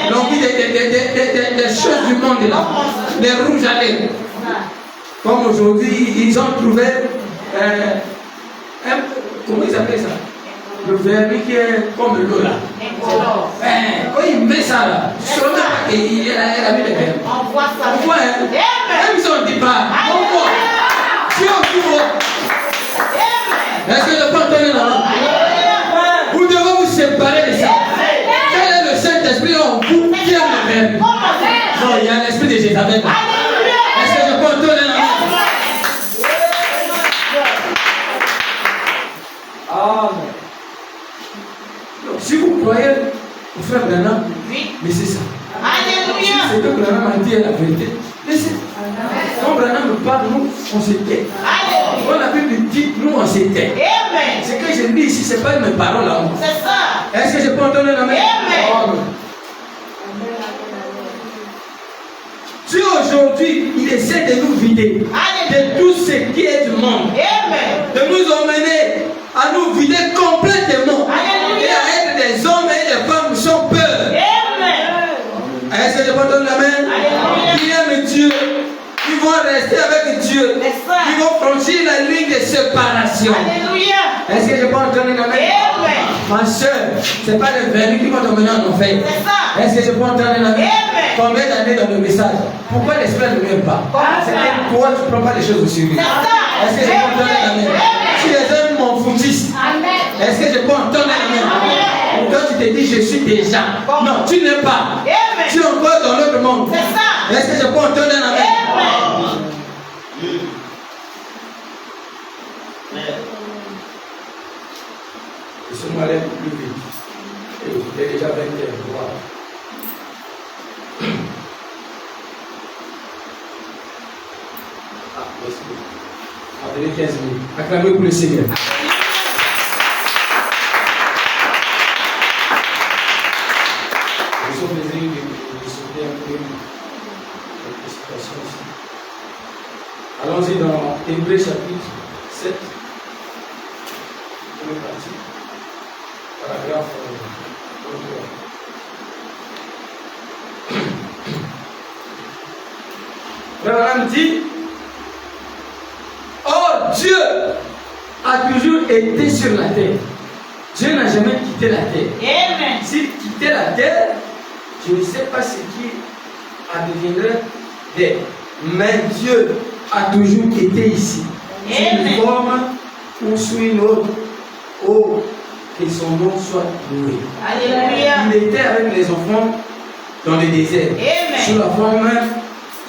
L'envie des choses du monde là. Les rouges à lèvres. Comme aujourd'hui, ils ont trouvé comment ils appellent ça? Le vernis qui est comme l'eau là. Quand il met ça là, sûrement qu'il a mis le vernis. On voit ça. On voit, hein? Même si on ne dit pas, on voit. Si on voit. Est-ce que je peux entendre la main? Vous devez vous séparer de ça. Quel est le Saint-Esprit en vous qui aime le vernis? Non, il y a l'esprit de Jézabel. Est-ce que je peux entendre la main? Amen. Donc, si vous croyez au frère Branham, laissez ça. Si ce que Branham a dit est la vérité, laissez. Quand Branham nous parle, nous, on se tait. Quand la Bible dit, nous, on se tait. Ce que je dis ici, ce n'est pas mes paroles à moi. Est-ce que je peux entendre la main? Amen. Dieu aujourd'hui, il essaie de nous vider de tout ce qui est du monde. De nous emmener à nous vider complètement. Et à être des hommes et des femmes sans peur. Est-ce que je peux entendre la main? Qui aiment Dieu. Ils vont rester avec Dieu. Ils vont franchir la ligne de séparation. Est-ce que je peux entendre la main? Ma soeur, ce n'est pas le vernis qui va t'emmener en enfer. Est-ce que je peux entendre la main? Combien d'années dans le message? Pourquoi l'esprit ne m'aime pas? C'est pourquoi tu ne prends pas les choses au sérieux? Est-ce que je peux entendre la main? Si les hommes m'en foutissent, est-ce que je peux entendre la main? Quand tu te dis je suis déjà, non, tu n'es pas. Tu es encore encore dans l'autre monde. C'est ça. Est-ce que je peux entendre un amen? Amen. Laissez-moi aller plus vite. Il est déjà 20 heures. Voilà. Ah, merci beaucoup. Appelez 15 minutes. Acclamez pour le Seigneur. Je suis plaisir de sauter un peu quelques citations ici. Allons-y dans Hébreux chapitre 7. Première partie. Paragraphe 23. Abraham dit, or Dieu a toujours été sur la terre. Dieu n'a jamais quitté la terre. Amen. S'il quittait la terre, je ne sais pas ce qui adviendrait d'elle. Mais Dieu a toujours été ici. Sous une forme ou sous une autre. Oh, que son nom soit loué. Alléluia. Il était avec les enfants dans le désert. Amen. Sous la forme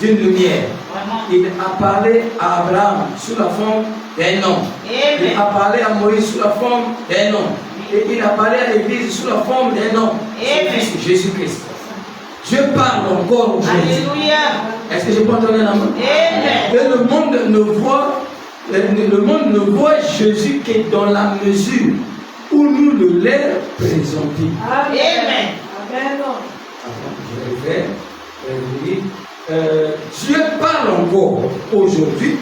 d'une lumière. Vraiment. Il a parlé à Abraham sous la forme d'un homme. Amen. Il a parlé à Moïse sous la forme d'un homme. Et il a parlé à l'Église sous la forme d'un homme. Amen. Jésus-Christ. Je parle encore aujourd'hui. Alléluia. Est-ce que je peux entendre la main? Amen. Et le monde ne voit Jésus que dans la mesure où nous le leur présentons. Amen. Je vais Dieu parle encore aujourd'hui.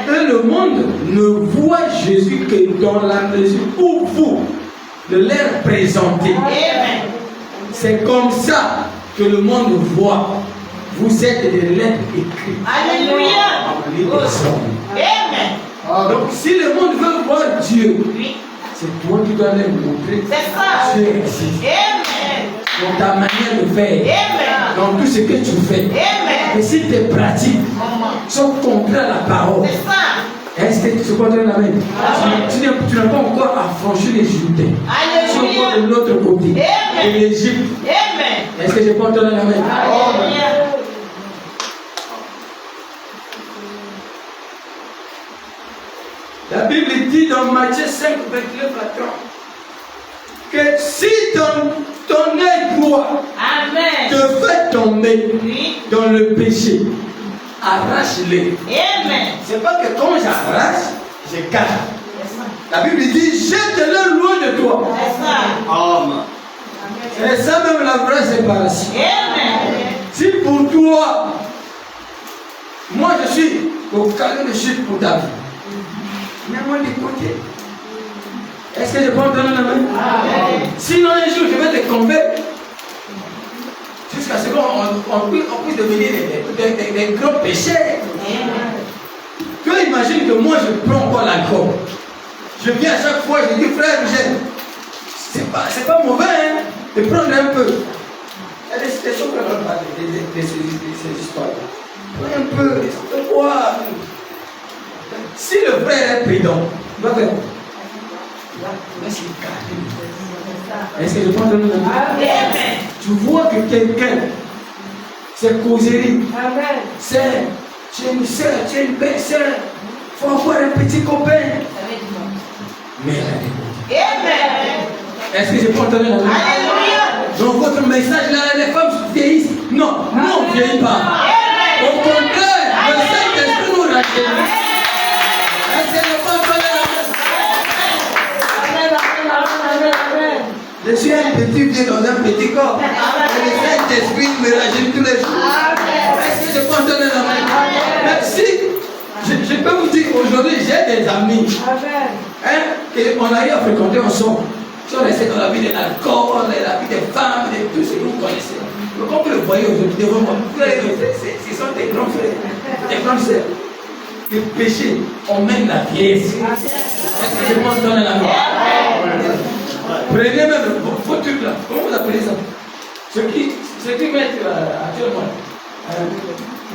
Et le monde ne voit Jésus que dans la mesure où vous le leur présentez. Amen. C'est comme ça que le monde voit. Vous êtes des lettres écrites. Alléluia. En livre de Somme. Amen. Donc si le monde veut voir Dieu, Oui. c'est toi qui dois leur montrer C'est ça. Dieu existe. Amen. Dans ta manière de faire, Amen. dans tout ce que tu fais. Amen. Et si tes pratiques Maman. sont contraires à la parole, C'est ça. est-ce que tu comprends la même? Tu n'as pas encore affranchi les Judeens. Tu es encore de Alléluia. l'autre côté. Amen. Et l'Égypte. Amen. Est-ce que je peux entendre la même? Alléluia. La Bible dit dans Matthieu 5, 29 à 30 que si ton œil droit Amen. te fait tomber Oui. dans le péché, arrache-le. Amen. C'est pas que quand j'arrache, je cache. C'est ça. La Bible dit jette-le loin de toi. C'est ça. C'est ça même la vraie séparation. Amen. Si pour toi, moi je suis au calme de chute pour ta vie, mets-moi de côté. Est-ce que je peux entendre la main? Amen. Sinon un jour je vais te convaincre jusqu'à ce qu'on puisse devenir des grands pécheurs. Amen. Tu imagines que moi je prends encore l'alcool. Je viens à chaque fois, je dis frère, c'est pas mauvais hein, de prendre un peu. Il y a des situations qu'on va parler de ces histoires. Prends un peu, quoi? Si le frère est prudent, il va faire. Est-ce que je prends de nous? Amen. Tu vois que quelqu'un, c'est causerie. C'est, tu es une soeur, tu es une belle soeur. Il faut avoir un petit copain. Mais Amen. est-ce que je peux entendre la main? Alléluia. Donc votre message là, les femmes vieillissent. Non, nous on ne vieillit pas. Au Amen. contraire, le Saint-Esprit nous rajeunit. Est-ce que je peux entendre la main? Je suis un petit vieux dans un petit corps. Et le Saint-Esprit me rajeunit tous les jours. Est-ce que je peux entendre la main? Merci. Je peux vous dire aujourd'hui, j'ai des amis qu'on a eu à fréquenter ensemble. Ils sont restés dans la vie de l'alcool, la vie des femmes, de tout ce que vous connaissez. Mais comme vous le voyez aujourd'hui devant moi, vous allez dire, ce sont des grands frères, des grandes sœurs. Le péché emmène la vieillesse. Est-ce que je peux entendre la main? Prenez même vos trucs là. Comment vous appelez ça? Ce qui mettent actuellement.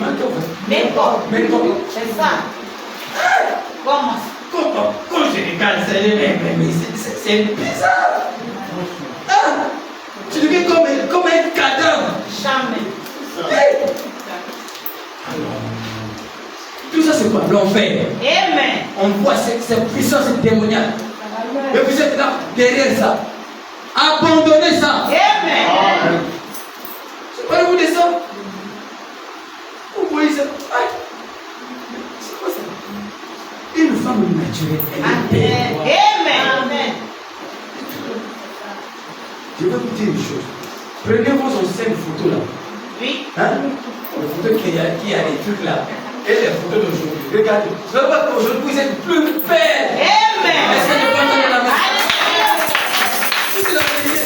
Menton. C'est ça. Comment? Quand je regarde ça, c'est bizarre. Ah, tu deviens comme un cadavre. Jamais. c'est quoi? L'enfer. Amen. On voit cette puissance démoniaque. Et vous êtes là, derrière ça. Abandonnez ça. Amen. Séparez-vous de ça. Vous voyez ça? C'est quoi ça? Une femme naturelle, elle est belle. Amen. Je vais vous dire une chose. Prenez vos anciennes photos là. Oui. Hein? Les photos qui a des trucs là. Et les photos d'aujourd'hui. Regardez. Vous allez voir qu'aujourd'hui vous êtes plus belle. Amen. Est-ce que je peux entendre la main? Alléluia. C'est la vérité.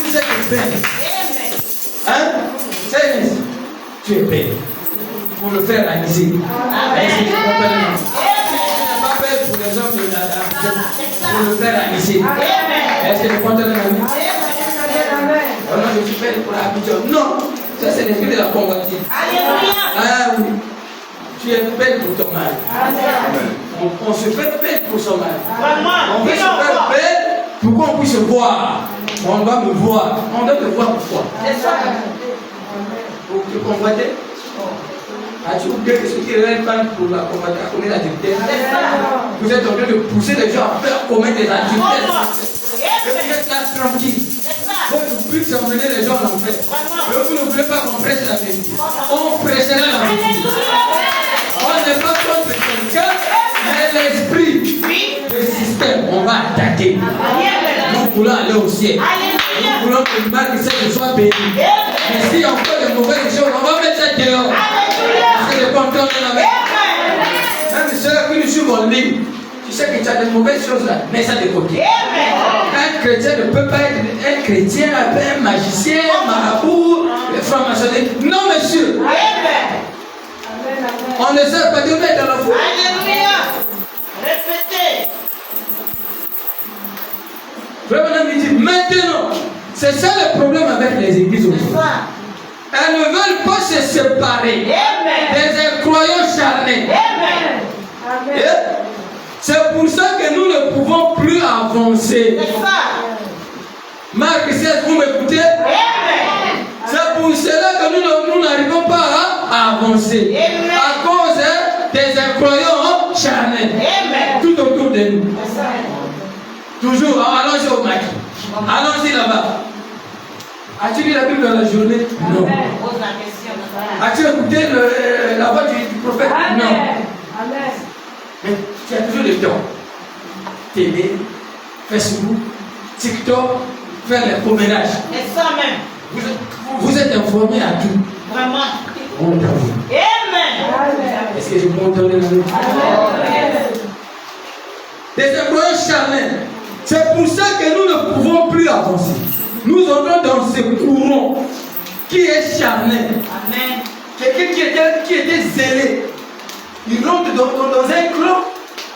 Vous êtes belle. Amen. Hein? C'est tu es belle. Pour le faire réaliser. Est-ce que tu comprends la main? Tu n'es pas belle pour les hommes de la pour le faire réaliser. Est-ce que tu comprends la main? Oh non, je suis belle pour la picture. Non, ça c'est l'esprit de la convoitise. Alléluia. Ah oui, tu es belle pour ton mari. On se fait belle pour son mari. Vraiment. On veut se faire belle pour qu'on puisse voir. On doit me voir. On doit te voir pourquoi? C'est ça. Pour te convoiter. As-tu oublié que ce qui est femme pour la convoiter à commettre l'activité? C'est ça. Vous êtes en train de pousser les gens à faire commettre des activités. Et vous êtes là tranquille. C'est ça. Votre but c'est d'emmener les gens en enfer. Mais vous ne voulez pas qu'on prêche la vérité. On prêchera la vérité. On n'est pas contre quelqu'un, mais l'esprit, le système, on va attaquer. Nous voulons aller au ciel. Nous voulons que le mal de cette soit béni. Mais si on fait de mauvaises choses, on va mettre ça dehors. C'est le contrôle de la vie. Même ceux qui nous suivent en ligne, tu sais que tu as de mauvaises choses là, mets ça de côté. Un chrétien ne peut pas être un chrétien, un magicien, marabout, franc-maçonnerie. Non, monsieur. On ne sert pas de mettre dans la foi. Alléluia. Répétez. Vraiment, il dit maintenant, c'est ça le problème avec les églises aujourd'hui. C'est ça. Elles ne veulent pas se séparer des incroyants charnels. Amen. Et c'est pour ça que nous ne pouvons plus avancer. C'est ça. Marc 16, vous m'écoutez? Amen. C'est pour cela que nous n'arrivons pas à avancer. Amen. À cause des incroyants charnels. Amen. Tout autour de nous. C'est ça. Toujours, allons-y au maquis. Allons-y là-bas. As-tu lu la Bible dans la journée? Non. Pose la question. As-tu écouté la voix du prophète? Non. Amen. Mais tu as toujours le temps. Télé, Facebook, TikTok, faire les promenages. C'est ça même. Vous êtes informés à tout. Vraiment. On t'avoue. Amen. Est-ce que je peux entendre la même? Des incroyables charnels. C'est pour ça que nous ne pouvons plus avancer. Nous entrons dans ce courant qui est charnel. Amen. Quelqu'un qui était zélé. Il rentre dans un clan,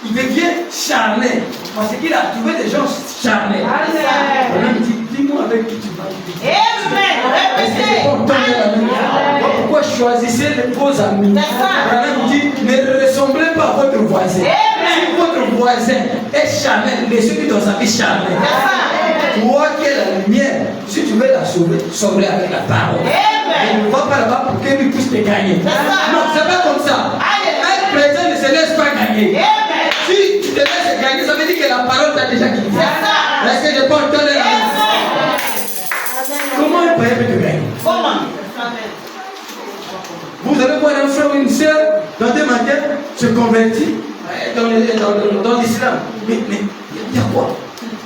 il devient charnel. Parce qu'il a trouvé des gens charnels. Amen. Il dit, dis-moi avec qui tu vas vivre. Amen. Est-ce que c'est Répétez. pour entendre la même? Pourquoi choisissez les beaux amis? C'est ça. Branham dit, ne ressemblez pas à votre voisin. Amen. Si votre voisin est charnel, laissez-lui dans sa vie charnelle. C'est ça. Toi qui es la lumière, si tu veux la sauver, sauve-la avec la parole. Amen. Ne va pas là-bas pour qu'elle puisse te gagner. C'est ça. Non, c'est pas comme ça. Un chrétien ne se laisse pas gagner. Amen. Si tu te laisses gagner, ça veut dire que la parole t'a déjà quitté. C'est ça. Est-ce que je peux entendre la main? Amen. Comment un païen peut te gagner? Comment? Vous allez voir un frère ou une soeur dans des matins se convertir dans l'islam. Mais il y a quoi?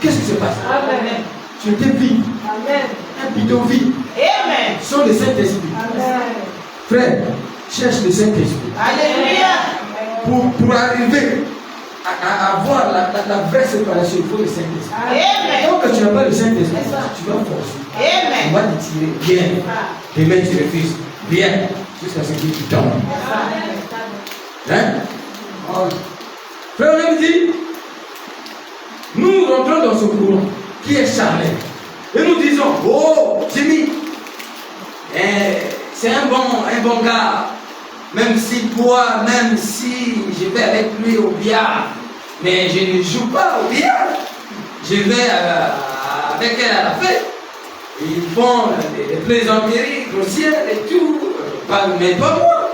Qu'est-ce qui se passe? Amen. Tu étais vide, un bidon vide, Amen. sans le Saint-Esprit. Frère, cherche le Saint-Esprit. Alléluia. Pour arriver à avoir la vraie séparation, il faut le Saint-Esprit. Amen. Tant que tu n'as pas le Saint-Esprit, tu vas forcer. Amen. On va te tirer. Viens. Demain, tu refuses. Viens. Jusqu'à ce que tu tombes. Hein? Frère, on me dit, nous rentrons dans ce courant qui est charnel. Et nous disons, oh, Jimmy, c'est un bon gars. Même si je vais avec lui au billard, mais je ne joue pas au billard. Je vais avec elle à la fête. Ils font des plaisanteries grossières et tout. Mais pas moi.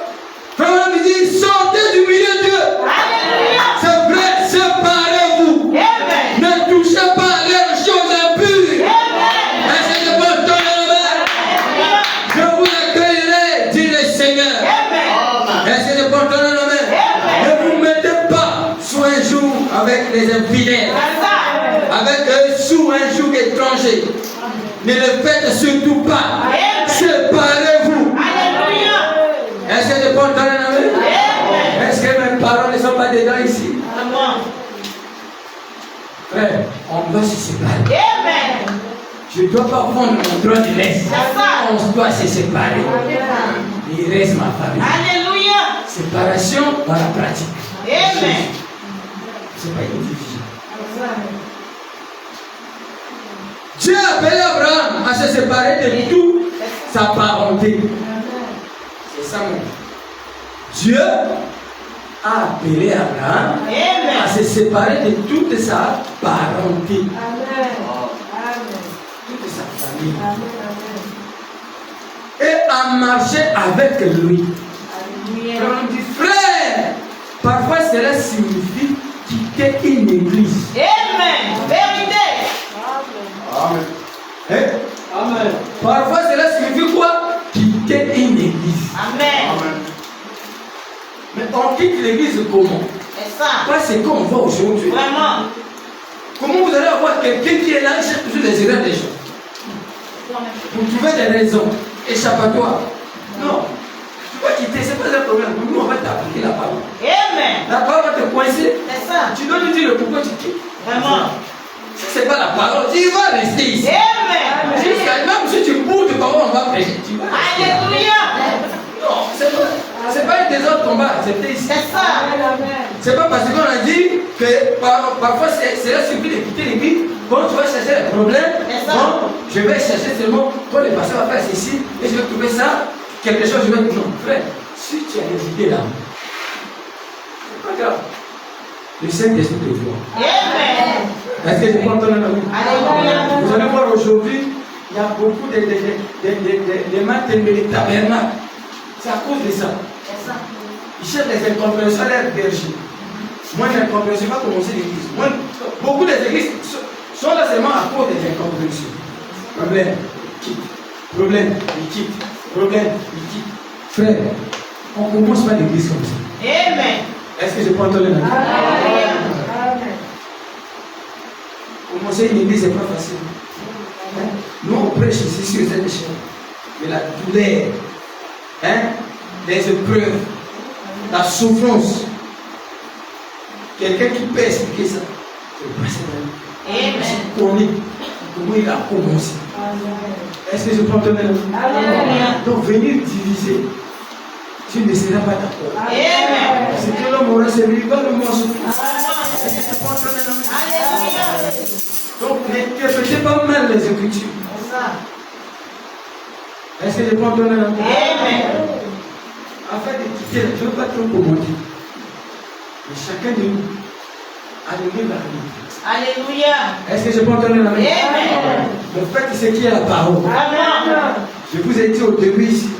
Frère, il dit, sortez du milieu d'eux. Alléluia. C'est vrai, séparez-vous. Amen. Ne touchez pas à leurs choses impures. Amen. Est-ce que je peux entendre la main? Je vous accueillerai, dit le Seigneur. Amen. Est-ce que je peux entendre la main? Ne vous mettez pas sous un joug avec les infidèles, avec eux sous un joug étranger. Ne le faites surtout pas. Séparez-vous. Alléluia. Est-ce que je peux entendre la main? Amen. Est-ce que mes paroles ne sont pas dedans ici? Amen. Frère, on doit se séparer. Amen. Je ne dois pas prendre mon droit de l'Est. On doit se séparer. Il reste ma famille. Alléluia. Séparation dans la pratique. Amen. C'est pas une division. Dieu a appelé Abraham à se séparer de toute sa parenté. C'est ça mon. Dieu a appelé Abraham à se séparer de toute sa parenté, toute sa famille, et à marcher avec lui. On dit, frère, parfois cela signifie quitter une église. Amen. Vérité. Amen. Hein? Amen. Parfois cela signifie quoi? Quitter une église. Amen. Mais on quitte l'église comment? C'est ça. Pas ce qu'on voit aujourd'hui. Vraiment. Comment vous allez avoir quelqu'un qui est là et cherche toujours les erreurs des gens? Vous trouvez des raisons échappatoires. Non. Tu vas quitter, ce n'est pas un problème. Nous, on va t'appliquer la parole. Amen. La parole va te coincer. C'est ça. Tu dois lui dire le pourquoi tu quittes. Vraiment. Si ce n'est pas la parole, tu vas rester ici. Amen. Jusqu'à même si tu bouges de parole, on va prêcher. Tu vas rester. Alléluia. Non, c'est pas un désordre qu'on va accepter ici. C'est ça. C'est pas parce qu'on a dit que parfois c'est là suffit de quitter l'église. Quand tu vas chercher les problèmes, bon, je vais chercher seulement quand le pasteur va faire ceci et je vais trouver ça, quelque chose, je vais dire non, frère, si tu as des idées là, c'est pas grave. Le Saint-Esprit te voit. Amen. Est-ce que je peux entendre la vie? Alléluia. Vous allez voir aujourd'hui, il y a beaucoup de maths de tabernacles. C'est à cause de ça. C'est ça. Ils cherchent les incompréhensions à leur berger. Moi, l'incompréhension va commencer l'église. Beaucoup des églises sont là seulement à cause des incompréhensions. Problème, il quitte. Problème, il quitte. Problème, il quitte. Frère, on ne commence pas l'église comme ça. Amen. Est-ce que je peux entendre la vie? Commencer une église, ce n'est pas facile. Nous, on prêche ici sur cette chaîne. De la douleur, des épreuves, la souffrance. Quelqu'un qui peut expliquer ça, Amen. c'est connaît comment il a commencé. Est-ce que je peux entendre la vie? Donc, venir diviser, tu ne seras pas d'accord. Amen. C'est que l'homme aura servi, va le morceau. Alléluia. Donc, n'interprétez pas mal les Écritures. C'est ça. Est-ce que je peux entendre la vie? Amen. Afin de quitter, je ne veux pas trop commenter. Mais chacun de nous a donné la vie. Alléluia. Est-ce que je peux entendre la vie? Amen. Le fait, c'est qui est la parole. Amen. Je vous ai dit au début ici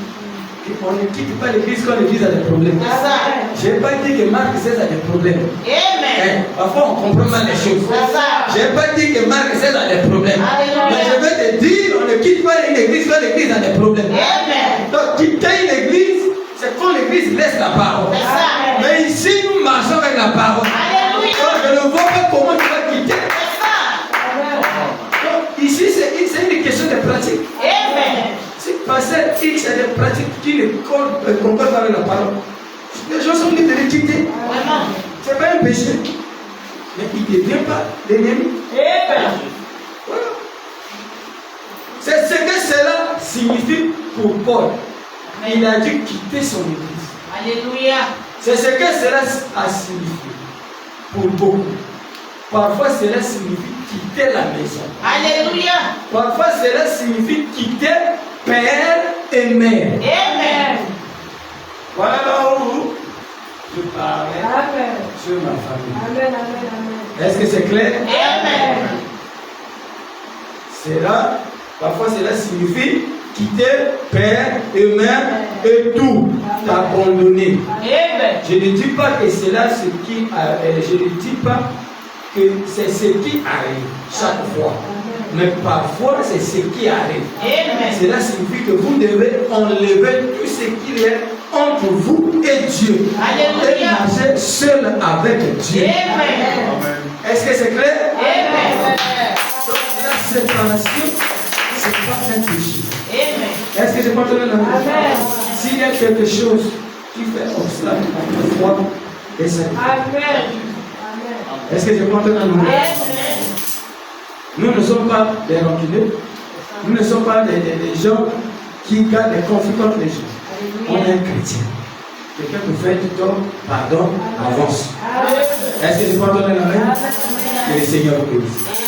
qu'on ne quitte pas l'église quand l'église a des problèmes. C'est ça. Je n'ai pas dit que Marc 16 a des problèmes. Amen. Parfois, on comprend mal les choses. C'est ça. Je n'ai pas dit que Marc 16 a des problèmes. Alléluia. Mais je vais te dire, on ne quitte pas une église quand l'église a des problèmes. Amen. Donc, quitter une église, c'est quand l'église laisse la parole. C'est ça. Mais ici, nous marchons avec la parole. Alléluia. Donc, je ne vois pas comment tu vas quitter. C'est ça. Donc, ici, c'est une question de pratique. Amen. Si pasteur X a des pratiques qui ne concordent pas avec la parole, les gens sont libres de les quitter. Vraiment. Ce n'est pas un péché. Mais il ne devient pas l'ennemi. Amen. Voilà. C'est ce que cela signifie pour Paul. Il a dû quitter son église. Alléluia. C'est ce que cela a signifié pour beaucoup. Parfois, cela signifie quitter la maison. Alléluia. Parfois, cela signifie quitter père et mère. Amen. Voilà là où je parlais sur ma famille. Est-ce que c'est clair? Amen. Parfois, cela signifie quitté père et mère et tout, t'abandonner. Amen. Je ne dis pas que c'est là ce qui je ne dis pas que c'est ce qui arrive chaque fois. Mais parfois c'est ce qui arrive. Amen. Cela signifie que vous devez enlever tout ce qu'il y a entre vous et Dieu. Alléluia. Et marcher seul avec Dieu. Amen. Est-ce que c'est clair? Amen. Donc la séparation, c'est pas un péché. Amen. Est-ce que je peux te donner la main? Amen. S'il y a quelque chose qui fait obstacle à la foi, et ça. Amen. Est-ce que je peux te donner la main? Amen. Nous ne sommes pas des rancuniers. Nous ne sommes pas des gens qui gardent des conflits contre les gens. On est un chrétien. Quelqu'un te fait du tort, pardonne, avance. Est-ce que je peux te donner la main? Que le Seigneur vous bénisse.